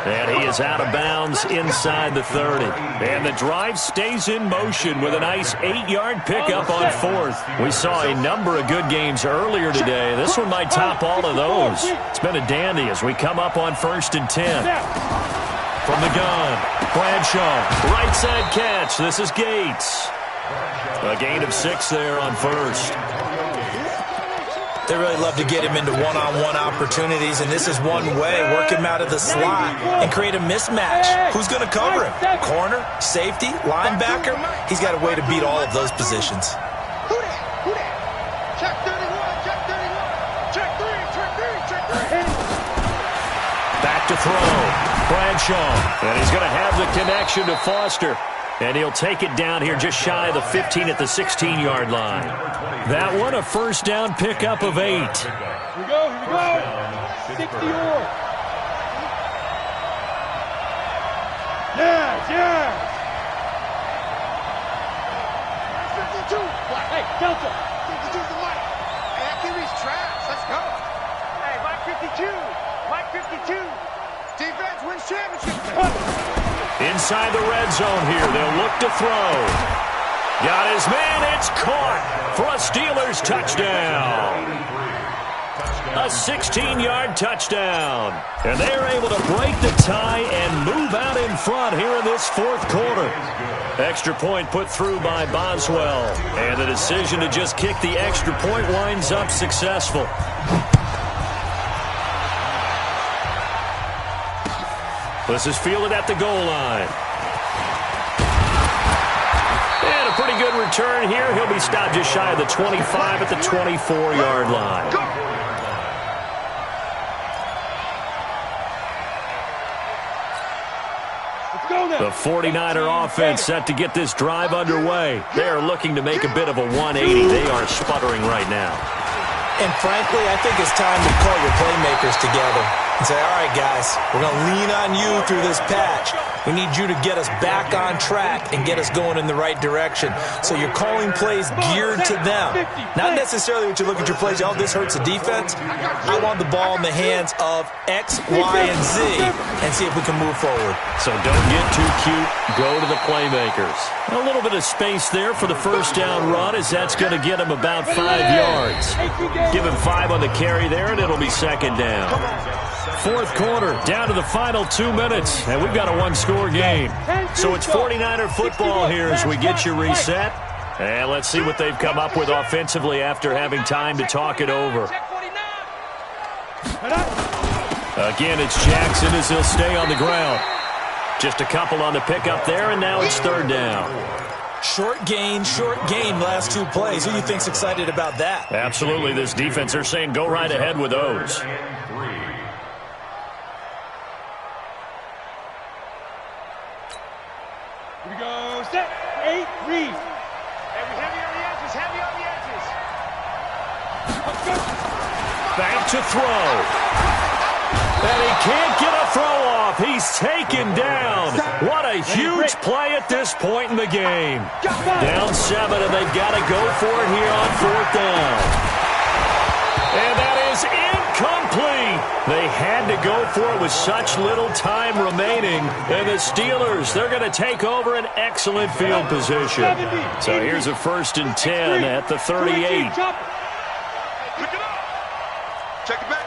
And he is out of bounds inside the 30. And the drive stays in motion with a nice 8-yard pickup on 4th. We saw a number of good games earlier today. This one might top all of those. It's been a dandy as we come up on 1st and 10. From the gun, Bradshaw, right side catch. This is Gates. A gain of 6 there on 1st. They really love to get him into one-on-one opportunities, and this is one way. Work him out of the slot and create a mismatch. Who's going to cover him? Corner, safety, linebacker? He's got a way to beat all of those positions. Who that? Who that? Check 31, check 31. Check 3, check 3, check 3. Back to throw. Bradshaw, and he's going to have the connection to Foster. And he'll take it down here just shy of the 15 at the 16-yard line. That one, a first down pickup of 8. Here we go, here we go. 60 or. Yes, yes. 52. Hey, Delta. 52's the mic. Hey, that QB's trash. Let's go. Hey, Mike 52. Mike 52. Defense wins championship. Inside the red zone here. They'll look to throw. Got his man. It's caught for a Steelers touchdown. A 16-yard touchdown. And they're able to break the tie and move out in front here in this fourth quarter. Extra point put through by Boswell. And the decision to just kick the extra point winds up successful. This is fielded at the goal line. And a pretty good return here. He'll be stopped just shy of the 25 at the 24-yard line. The 49er offense set to get this drive underway. They are looking to make a bit of a 180. They are sputtering right now. And frankly, I think it's time to call your playmakers together and say, all right, guys, we're going to lean on you through this patch. We need you to get us back on track and get us going in the right direction. So you're calling plays geared to them. Not necessarily what you look at your plays, oh, this hurts the defense. I want the ball in the hands of X, Y, and Z and see if we can move forward. So don't get too cute. Go to the playmakers. A little bit of space there for the first down run as that's going to get him about 5 yards. Give him 5 on the carry there, and it'll be second down. Fourth quarter, down to the final 2 minutes, and we've got a one-score game. So it's 49er football here as we get you reset. And let's see what they've come up with offensively after having time to talk it over. Again, it's Jackson as he'll stay on the ground. Just a couple on the pickup there, and now it's third down. Short gain, last 2 plays. Who do you think's excited about that? Absolutely. This defense, they're saying go right ahead with those. Here we go. Set. 8. Read. Heavy on the edges. Heavy on the edges. Back to throw. And he can't get a throw off. He's taken down. What a huge play at this point in the game. Down 7, and they've got to go for it here on fourth down. And that is incomplete. They had to go for it with such little time remaining. And the Steelers, they're going to take over an excellent field position. So here's a 1st and 10 at the 38. Check it out. Check it back.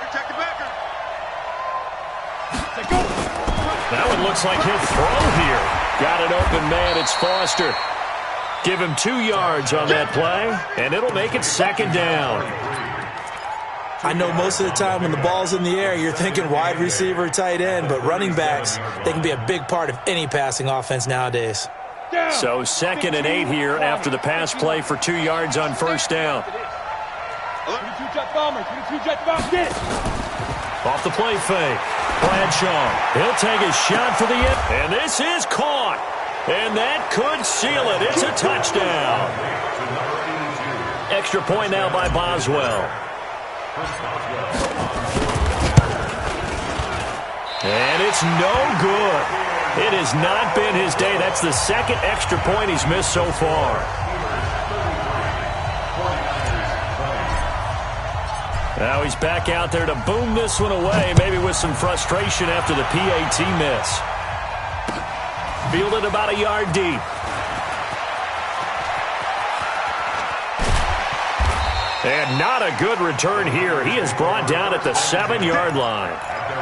That one looks like he'll throw here. Got an open man. It's Foster. Give him 2 yards on that play, and it'll make it second down. I know most of the time when the ball's in the air, you're thinking wide receiver, tight end, but running backs, they can be a big part of any passing offense nowadays. So 2nd and 8 here after the pass play for 2 yards on first down. 22 jet bombers. 22 jet bombers. Get it. Off the play fake. Bradshaw, he'll take a shot for the end, and this is caught. And that could seal it. It's a touchdown. Extra point now by Boswell. And it's no good. It has not been his day. That's the 2nd extra point he's missed so far. Now he's back out there to boom this one away, maybe with some frustration after the PAT miss. Fielded about a yard deep. And not a good return here. He is brought down at the 7-yard line.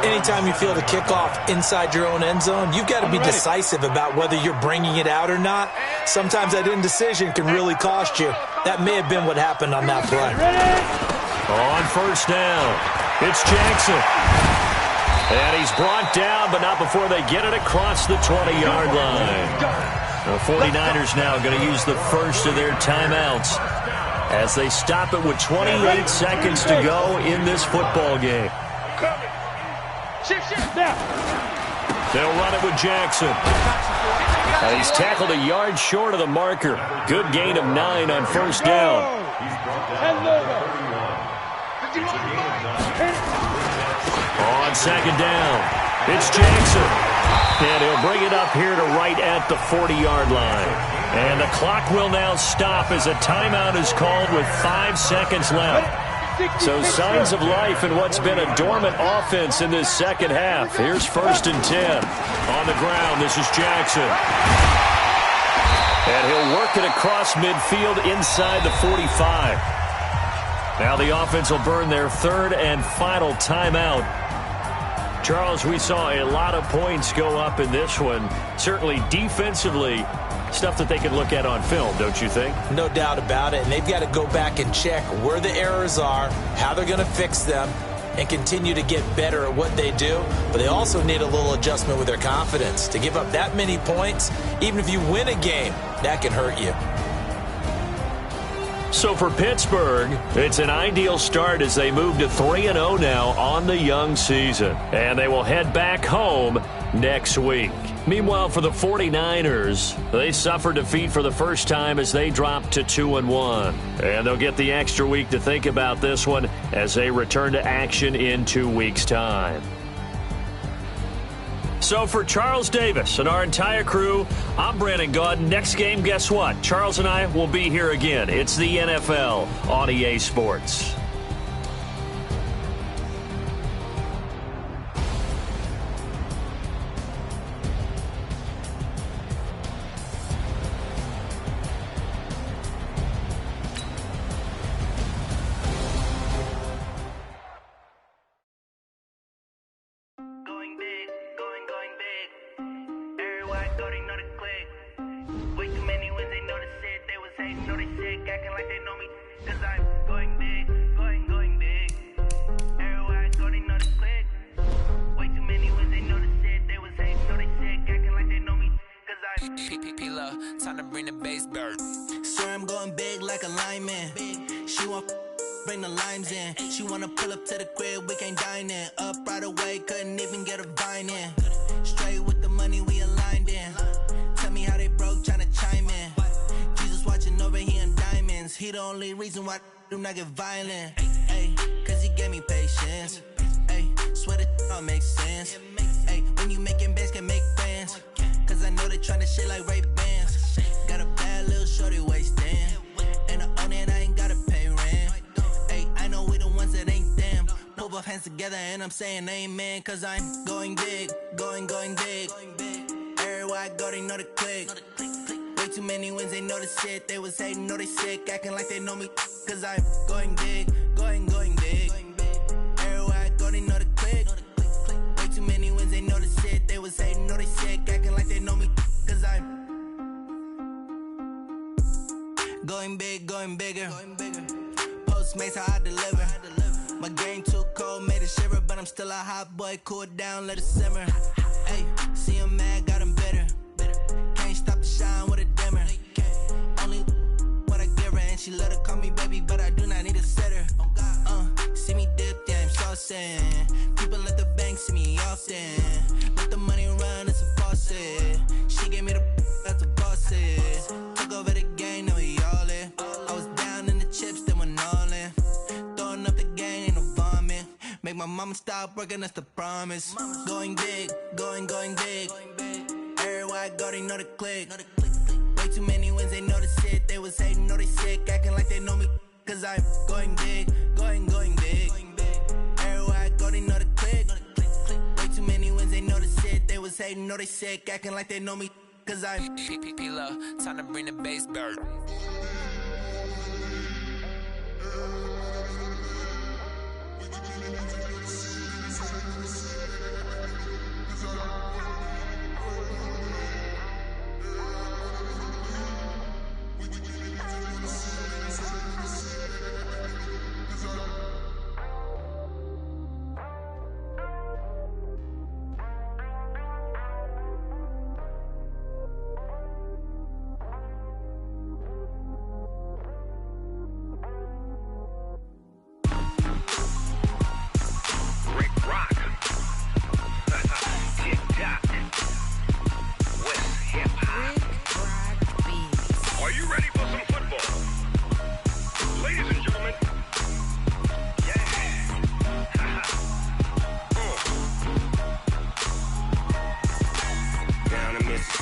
Anytime you field a kickoff inside your own end zone, you've got to be decisive about whether you're bringing it out or not. Sometimes that indecision can really cost you. That may have been what happened on that play. On first down, it's Jackson. And he's brought down, but not before they get it across the 20-yard line. The 49ers now going to use the first of their timeouts as they stop it with 28 seconds to go in this football game. They'll run it with Jackson. He's tackled a yard short of the marker. Good gain of 9 on first down. On second down, it's Jackson. And he'll bring it up here to right at the 40-yard line. And the clock will now stop as a timeout is called with 5 seconds left. So signs of life in what's been a dormant offense in this second half. Here's 1st and 10. On the ground, this is Jackson. And he'll work it across midfield inside the 45. Now the offense will burn their 3rd and final timeout. Charles, we saw a lot of points go up in this one. Certainly defensively, stuff that they can look at on film, don't you think? No doubt about it. And they've got to go back and check where the errors are, how they're going to fix them, and continue to get better at what they do. But they also need a little adjustment with their confidence. To give up that many points, even if you win a game, that can hurt you. So for Pittsburgh, it's an ideal start as they move to 3-0 now on the young season. And they will head back home next week. Meanwhile, for the 49ers, they suffered defeat for the first time as they dropped to 2-1. And they'll get the extra week to think about this one as they return to action in 2 weeks' time. So for Charles Davis and our entire crew, I'm Brandon Gaudin. Next game, guess what? Charles and I will be here again. It's the NFL on EA Sports. Time to bring the bass bird. Swear I'm going big like a lineman. She want bring the limes in. She wanna pull up to the crib, we can't dine in. Up right away, couldn't even get a vine in. Straight with the money we aligned in. Tell me how they broke, tryna chime in. Jesus watching over here in diamonds. He the only reason why I do not get violent. Ay, cause he gave me patience. Ay, swear that all makes sense. Ay, when you making bands, can make friends. Cause I know they tryna shit like Ray-Bans. Got a bad little shorty wasting. And I own it, I ain't gotta pay rent. Ay, I know we the ones that ain't them. Pull both hands together and I'm saying amen. Cause I'm going big, going big. Everywhere I go, they know the click. Way too many wins, they know the shit. They was hating, know they sick, acting like they know me. Cause I'm going big, going big. Everywhere I go, they know the click. Way too many wins, they know the shit. They was hating, know they sick, acting like they know me. Cause I'm going big, going bigger. Postmates, how I deliver. My game too cold, made it shiver. But I'm still a hot boy, cool it down, let it simmer. Hey, see him mad, got him bitter. Can't stop the shine with a dimmer. Only what I give her, and she let her call me baby, but I do not need a sitter. See me dip, yeah, I'm saucing. People at the bank see me often. Let the money run, it's a faucet. She gave me the that's a bosses. Took over the game, now we all in. I was down in the chips, then went all in. Throwing up the game, ain't no vomit. Make my mama stop working, that's the promise. Going big, going big. Everywhere I go, they know the click. Way too many wins, they know the shit. They was hating, know they sick, acting like they know me. Cause I'm going big, going big. Everywhere I go, they know the click. Way too many wins, they know the shit. They was hating, know they sick, acting like they know me. Cause I'm P-P-P-Lo, time to bring the bass bird.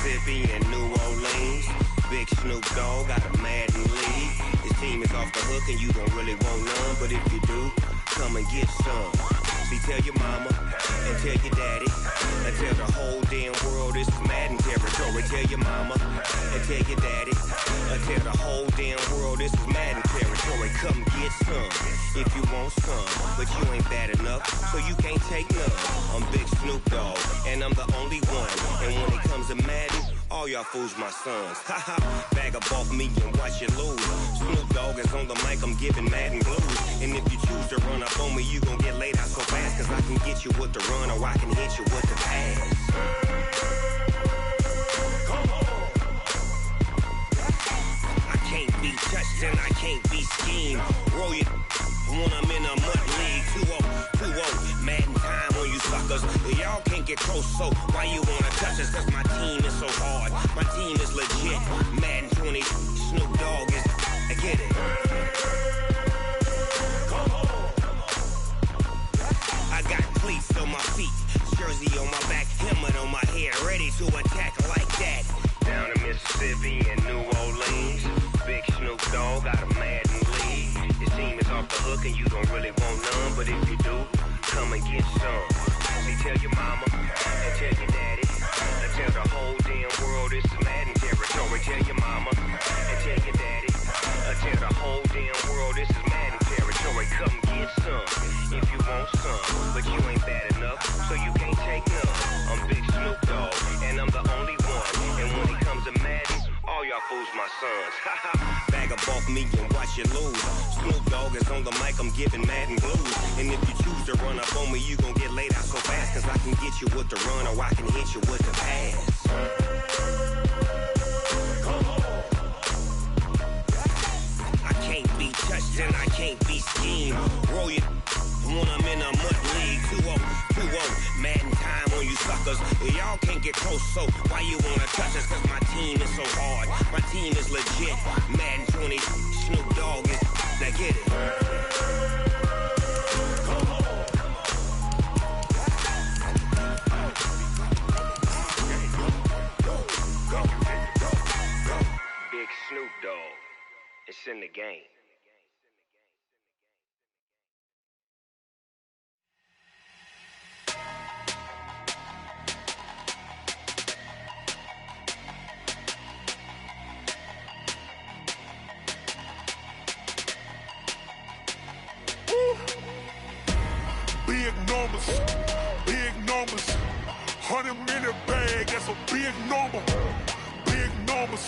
Mississippi and New Orleans. Big Snoop Dogg got a Madden league. His team is off the hook and you don't really want none, but if you do, come and get some. See, tell your mama and tell your daddy and tell the whole damn world this is Madden territory. Tell your mama and tell your daddy and tell the whole damn world this is Madden territory. Come get some if you want some, but you ain't bad enough, so you can't take none. I'm Big Snoop Dogg and I'm the only one. And when it comes to Madden, all y'all fools my sons. Haha, bag up off me and watch you lose. Snoop Dogg is on the mic, I'm giving Madden blues. And if you choose to run up on me, you gon' get laid out so fast, cause I can get you with the run or I can hit you with the pass. Come on. I can't be touched and I can't be schemed. Roll you when I'm in a mud league. 2-0, Madden time on you suckers. Y'all can't get close, so why you wanna touch us? Cause my team is so hard, my team is legit. Madden 20, Snoop Dogg is, I get it. Come on. I got cleats on my feet, jersey on my back, helmet on my head, ready to attack like that. Down in Mississippi and New Orleans, Big Snoop Dogg got a Madden league. His team is off the hook and you don't really want none, but if you do, come and get some. See, tell your mama and tell your daddy and tell the whole damn world this is Madden territory. Tell your mama and tell your daddy and tell the whole damn world this is Madden territory. Come get some if you want some, but you ain't bad enough, so you can't take none. I'm Big Snoop Dogg and I'm the only one. And when it comes to Madden, all y'all fools my sons. Bag up off me and watch you lose. Snoop Dogg is on the mic, I'm giving Madden blues. And if you choose to run up on me, you gon' get laid out so fast, cause I can get you with the run or I can hit you with the pass. Come on. I can't be touched and I can't be schemed. Roll you when I'm in a mud league. 2-0, Madden time on you suckers. Y'all can't get close, so why you wanna touch us? Cause my team is so hard, my team is legit. Madden 20, Snoop Dogg is, now get it. Come on. Go. Big Snoop Dogg, it's in the game. Big numbers, 100-minute bag, that's a big number. Big numbers,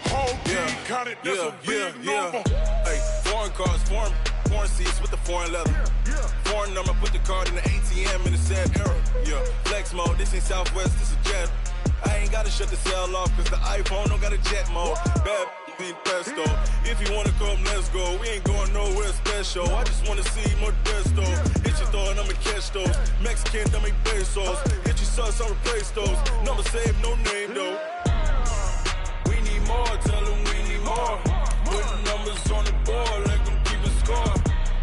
whole team counted, that's a big number. Hey, foreign cars, foreign seats with the foreign leather. Foreign number, put the card in the ATM in the sad era. Yeah, flex mode, this ain't Southwest, this a jet. I ain't gotta shut the cell off, cause the iPhone don't got a jet mode. Bad being pesto. If you wanna come, let's go. We ain't going nowhere special. I just wanna see Modesto. Hit your thought, I'ma catch those. Mexican, I make pesos. Hit your sus, I'll replace those. Number saved, no name though. We need more, tell them we need more. Putting numbers on the board like I'm keeping score.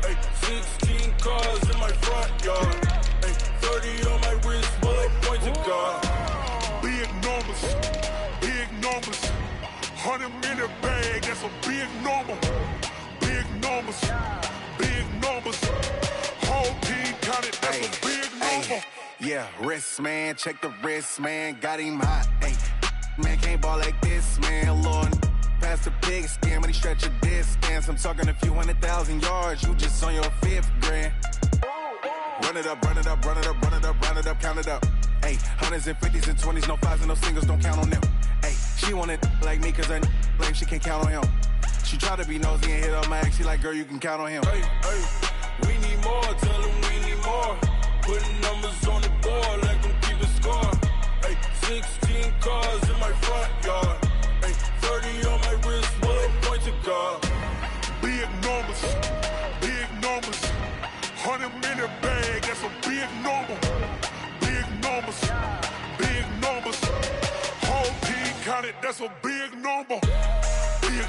Hey, 16 cars in my front yard. Hey, 30 on my wrist, bullet point to God. Big numbers, 100-minute bag, that's a big number. Big numbers, whole team counted, that's a big number. Yeah, wrist man, check the wrist man, got him hot. Ay, man can't ball like this, man. Lord, past the pig skin when he stretch a distance. I'm talking a few 100,000 yards, you just on your 5th grand. Run it up, count it up. Ay, 100s and 50s and 20s, no 5s and no singles, don't count on them. Ay, she want it like me, cause her blame, she can't count on him. She try to be nosy and hit up my ex, she like, girl, you can count on him. Hey, we need more, tell them we need more. Putting numbers on the board like I'm keeping score. Hey, 16 cars in my front yard. Hey, 30 on my wrist, bullet point to God. Big numbers, 100-minute bag, that's a big number. Big numbers, whole team counted, that's a big number. Big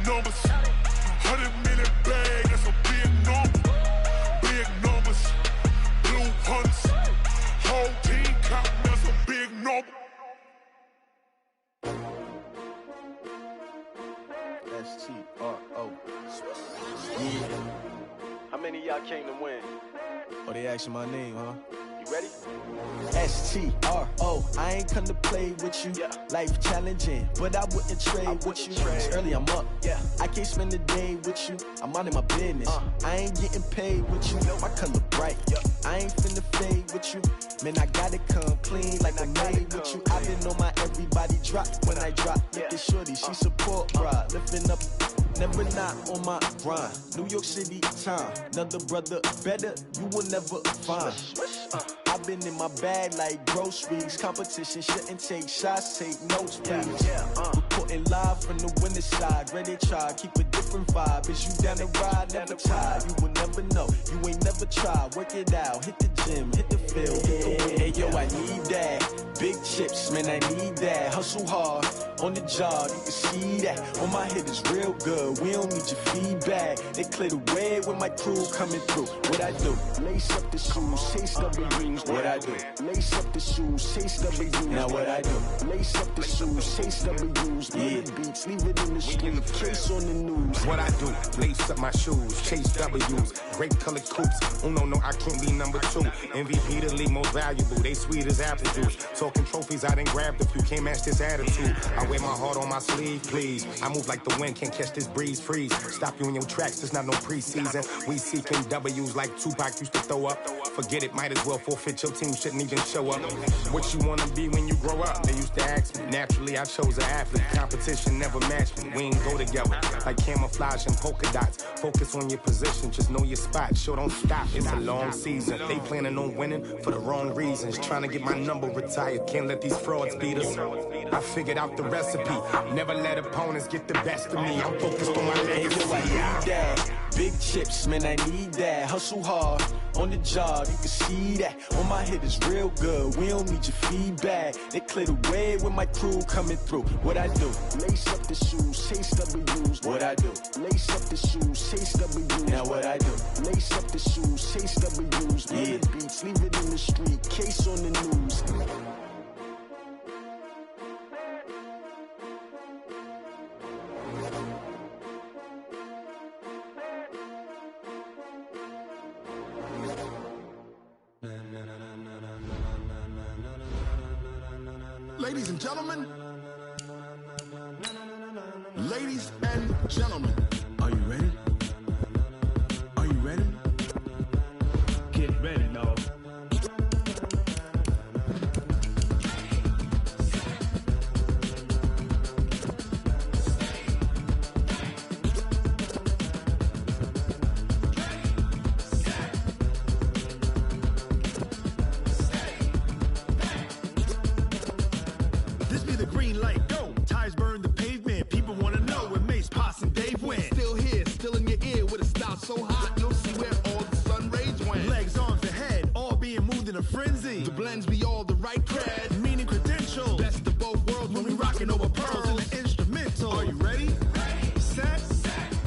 numbers, 100-minute bag, that's a big number. Big numbers, blue hunts, whole team counted. I came to win. Oh, they asking my name, huh? You ready? STRO, I ain't come to play with you. Life challenging, but I wouldn't trade with you. It's early, I'm up. I can't spend the day with you. I'm out of my business. I ain't getting paid with you. My color bright. I ain't finna fade with you. Man, I gotta come clean like I made with you. I been on my everybody drop when I drop. Look at shorty, she support ride. Lifting up, never not on my grind. New York City time, another brother better you will never find. I've been in my bag like groceries. Competition shouldn't take shots, take notes, please. Reporting live from the winning side. Ready to try, keep a different vibe. Is you down the ride, never tired. You will never know, you ain't never tried. Work it out, hit the gym, hit the field, hit the win. Hey yo, I need that. Big chips, man, I need that. Hustle hard, on the job, you can see that. On my head is real good, we don't need your feedback. They clear the way with my crew coming through. What I do? Lace up the shoes, chase W's. What I do? Lace up the shoes, chase W's. Now what I do? Lace up the shoes, chase W's. The beats, leave it in the street, case on the news. What I do? Lace up my shoes, chase W's. Great colored coops. Oh no, I can't be number 2. MVP the league most valuable. They sweet as apple juice. Talking trophies, I done grabbed a few. Can't match this attitude. I wear my heart on my sleeve, please. I move like the wind, can't catch this breeze. Freeze. Stop you in your tracks, there's not no preseason. We seeking W's like Tupac used to throw up. Forget it, might as well forfeit. Your team shouldn't even show up. What you wanna be when you grow up? They used to ask me. Naturally, I chose an athlete. Competition never matched me. We ain't go together like camouflage and polka dots. Focus on your position, just know your spot. Sure, don't stop. It's a long season. They planning on winning for the wrong reasons. Trying to get my number retired. Can't let these frauds beat us. I figured out the recipe. Never let opponents get the best of me. I'm focused on my legacy. I need that. Big chips, man, I need that. Hustle hard, on the job, you can see that. On my head is real good, we don't need your feedback. They clear the way with my crew coming through. What I do? Lace up the shoes, chase W's. What I do? Lace up the shoes, chase W's. Now what I do? Lace up the shoes, chase W's. The beats, leave it in the street, case on the news. Ladies and gentlemen, ladies and gentlemen, are you ready? Are you ready? Get ready, no. So hot, you'll see where all the sun rays went. Legs, arms, ahead, all being moved in a frenzy. The blends be all the right cred, meaning credentials. Best of both worlds when we rockin' over pearls in the instrumental. Are you ready? Set,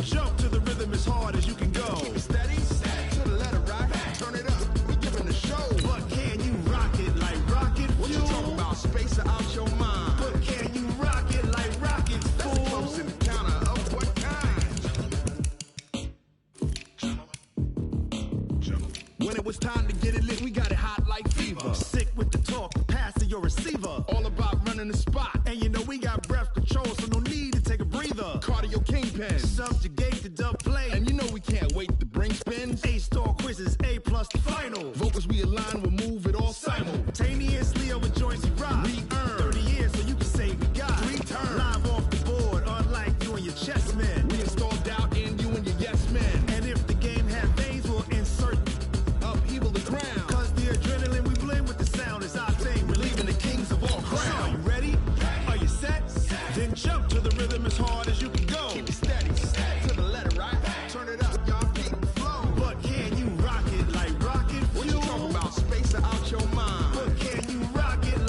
jump to the rhythm as hard as you can go. Keep it steady, to the letter right. Turn it up, we giving the show. But can you rock it like rocket fuel? What you talking about? Space or out your mind? But can you rock it like rocket fuel? That's close in the counter of what kind? When it was time to get it lit, we got it hot like fever. Sick with the talk, pass to your receiver. All about running the spot. And you know we got breath control, so no need to take a breather. Cardio kingpin, subjugate the dub play. And you know we can't wait to bring spins. A-star quizzes, A+ the final. Vocals we align, we'll move it all simultaneously over joints we rock. We earn 30 years, so you can say we got 3 turns. Live off the board, unlike you and your chess men. We install doubt in you and your yes men. And if the game had veins, we'll insert upheaval the ground. Cause the adrenaline we blend with the sound is our thing. We're leaving the kings of all ground. So are you ready? Are you set? Then jump to the rhythm as hard as you can go. Keep it steady, to the letter right. Turn it up, y'all keep the flow. But can you rock it like rocket fuel? What you talking about? Space or out your mind? But can you rock it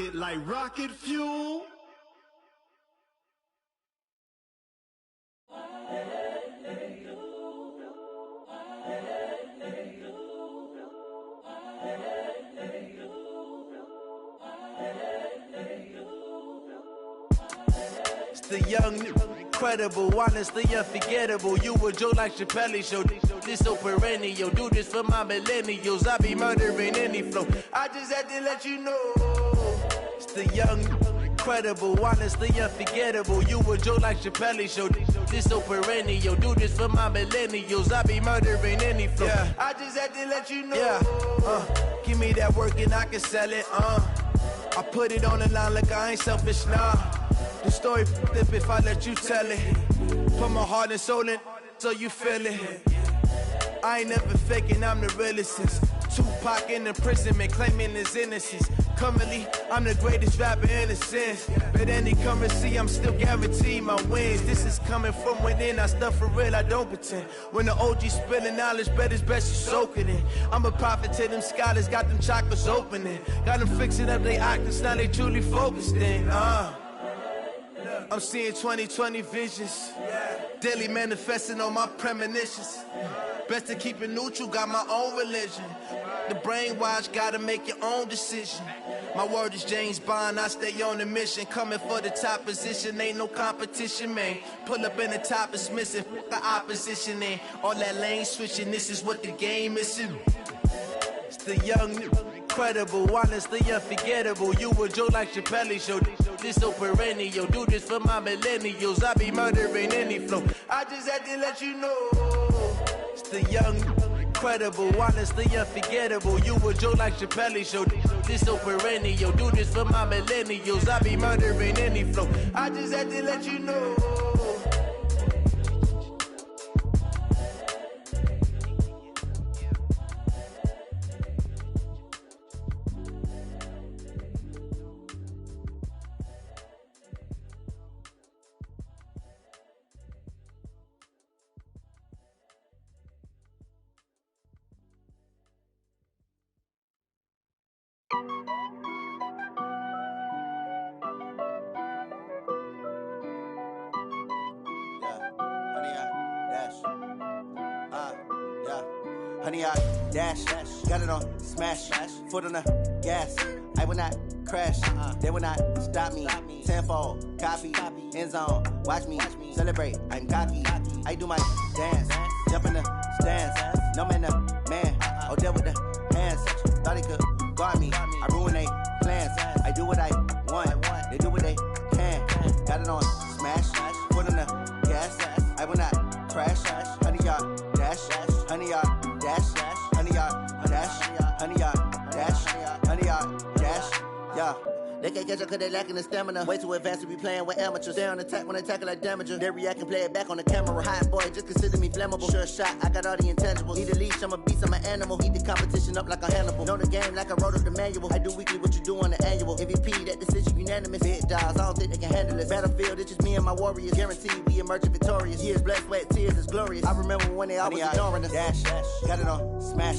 it like rocket fuel. It's the young, incredible, honestly unforgettable. You a joke like Chappelle Show. This so perennial. Do this for my millennials. I be murdering any flow. I just had to let you know. It's the young, incredible, honestly unforgettable. You a joke like Chappelle Show. This so perennial. Do this for my millennials. I be murdering any flow. Yeah. I just had to let you know. Yeah. Give me that work and I can sell it. I put it on the line like I ain't selfish, nah. The story flip if I let you tell it. Put my heart and soul in so you feel it. I ain't never faking, I'm the realest since Tupac in imprisonment, claiming his innocence. Currently, I'm the greatest rapper in a sense. But any currency, I'm still guaranteed my wins. This is coming from within, I stuff for real, I don't pretend. When the OG spilling knowledge, bet it's best you soak it in. I'm a prophet to them scholars, got them chakras opening. Got them fixing up they octaves, now they truly focused in. I'm seeing 2020 visions, daily manifesting on my premonitions. Best to keep it neutral, got my own religion. The brainwash, gotta make your own decision. My word is James Bond, I stay on the mission. Coming for the top position, ain't no competition, man. Pull up in the top, it's missing, the opposition in. All that lane switching, this is what the game is. It's the young, incredible, honestly unforgettable. You a joke like Chappelle Show. This so perennial. Do this for my millennials. I be murdering any flow. I just had to let you know. It's the young, incredible, honestly unforgettable. You a joke like Chappelle Show. This so perennial. Do this for my millennials. I be murdering any flow. I just had to let you know. Honey, I dash, got it on smash, foot on the gas. I will not crash, they will not stop me. Tenfold, copy, end zone, watch me celebrate. I'm cocky, I do my dance, jump in the stands. No man, the man, oh, deal with the hands. Thought he could guard me, I ruin they plans. I do what I want, they do what they can. Got it on smash, foot on the gas. I will not crash, honey, y'all dash, honey, y'all dash, honey, y'all dash, honey, y'all dash, honey, y'all dash, yeah. They can't catch up cause they lacking the stamina. Way too advanced to be playing with amateurs. Stay on attack when they tackle like damager. They react and play it back on the camera. Hot boy, just consider me flammable. Sure shot, I got all the intangibles. Need a leash, I'm a beast, I'm an animal. Heat the competition up like a Hannibal. Know the game like I wrote up the manual. I do weekly what you do on the annual. MVP, that decision unanimous. Big dogs, I don't think they can handle it. Battlefield, it's just me and my warriors. Guaranteed we emerging victorious. Years, blood, sweat, tears, it's glorious. I remember when they always ignoring us. Dash, got it on smash,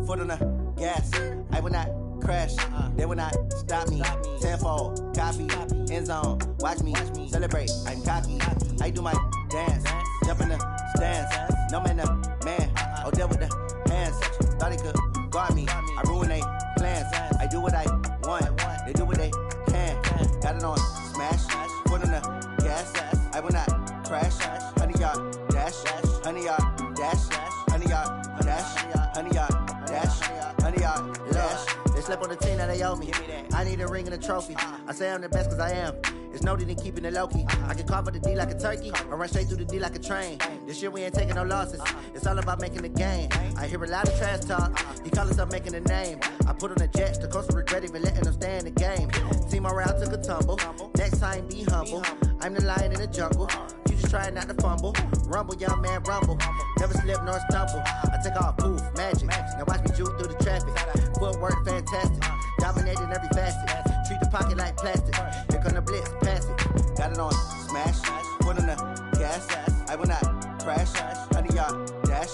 foot on the gas. I will not crash, they will not stop me. Tenfold, copy, end zone, watch me celebrate. I'm cocky, I do my dance, jump in the stands. No man, the man, oh, deal with the hands. Thought he could guard me, I ruin they plans. I do what I want, they do what they can. Got it on smash, foot on the gas. I will not crash, honey, y'all dash, honey, y'all dash, honey, y'all dash, honey, y'all dash, honey, y'all dash. They slept on the team that they owe me. I need a ring and a trophy. I say I'm the best cause I am. It's no need in keeping it low-key. I can carve for the D like a turkey, or run straight through the D like a train. This year we ain't taking no losses. It's all about making the game. I hear a lot of trash talk. He call himself making a name. I put on the Jets, the coach will regret even letting them stay in the game. Team morale took a tumble. Next time be humble. I'm the lion in the jungle. You just trying not to fumble. Rumble, young man, rumble. Never slip nor stumble. I take off, poof, magic. Now watch me juke through the traffic. Footwork fantastic. Dominating every facet. Treat the pocket like plastic. Here come the blitz, pass it. Got it on smash. Foot on the gas. I will not crash. Honey, y'all dash.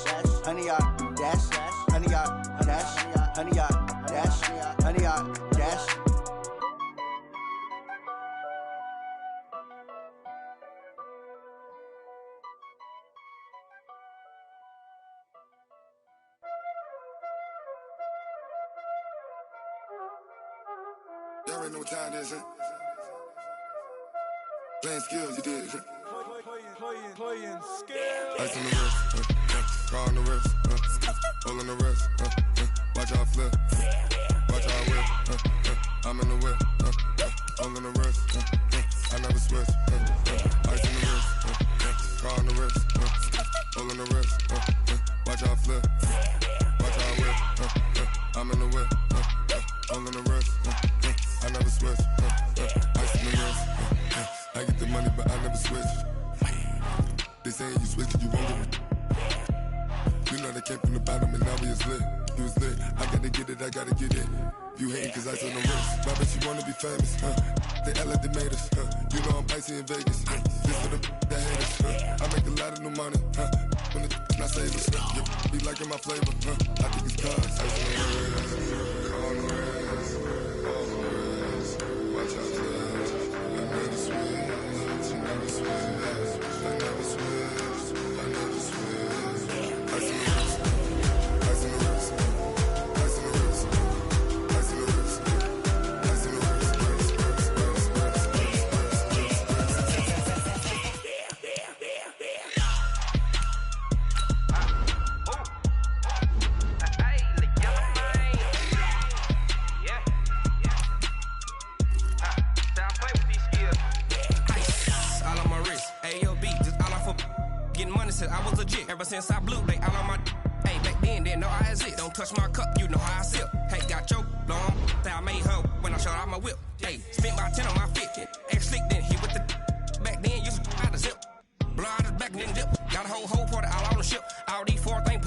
Honey, y'all dash. Honey, y'all dash. Honey, y'all dash. Honey, y'all dash. Y'all already know what time it is, huh? Playing skills, you did, huh? Playing skills. Ice on the wrist, car on the wrist, hole in the wrist, watch how I flip, watch how I whip, I'm in the whip, hole in the wrist, I never switch, ice in the wrist, car on the wrist, hole in the wrist, watch how I flip, watch how I whip, I'm in the whip, hole in the wrist, I never switch, ice in the wrist, I get the money but I never switch. They saying you switch, you won't get it. You know they came from the bottom and now we is lit. You was lit, I gotta get it, I gotta get it. You hating cause I on the wrist. My bitch, you wanna be famous, They act like they made us, You know I'm icy in Vegas, This for the that hate us, I make a lot of new money, When the not save us, Be liking my flavor, I think it's cause I on the wrist, on the wrist, on the wrist. Watch out, please. I never switch, I never switch. I never switch, I never switch. Ice in the wrist, ice in the wrist, ice in the wrist, ice in the wrist, ice in the I was legit ever since I blew. They all on my hey back then didn't know I exist. Don't touch my cup, you know how I sip. Hey, got your long that I made her when I showed out my whip. Hey, spent about 10 on my fit. X slick then hit with the back then used to out the zip. Blow out his back then dip. Got a whole party all on the ship. All these four things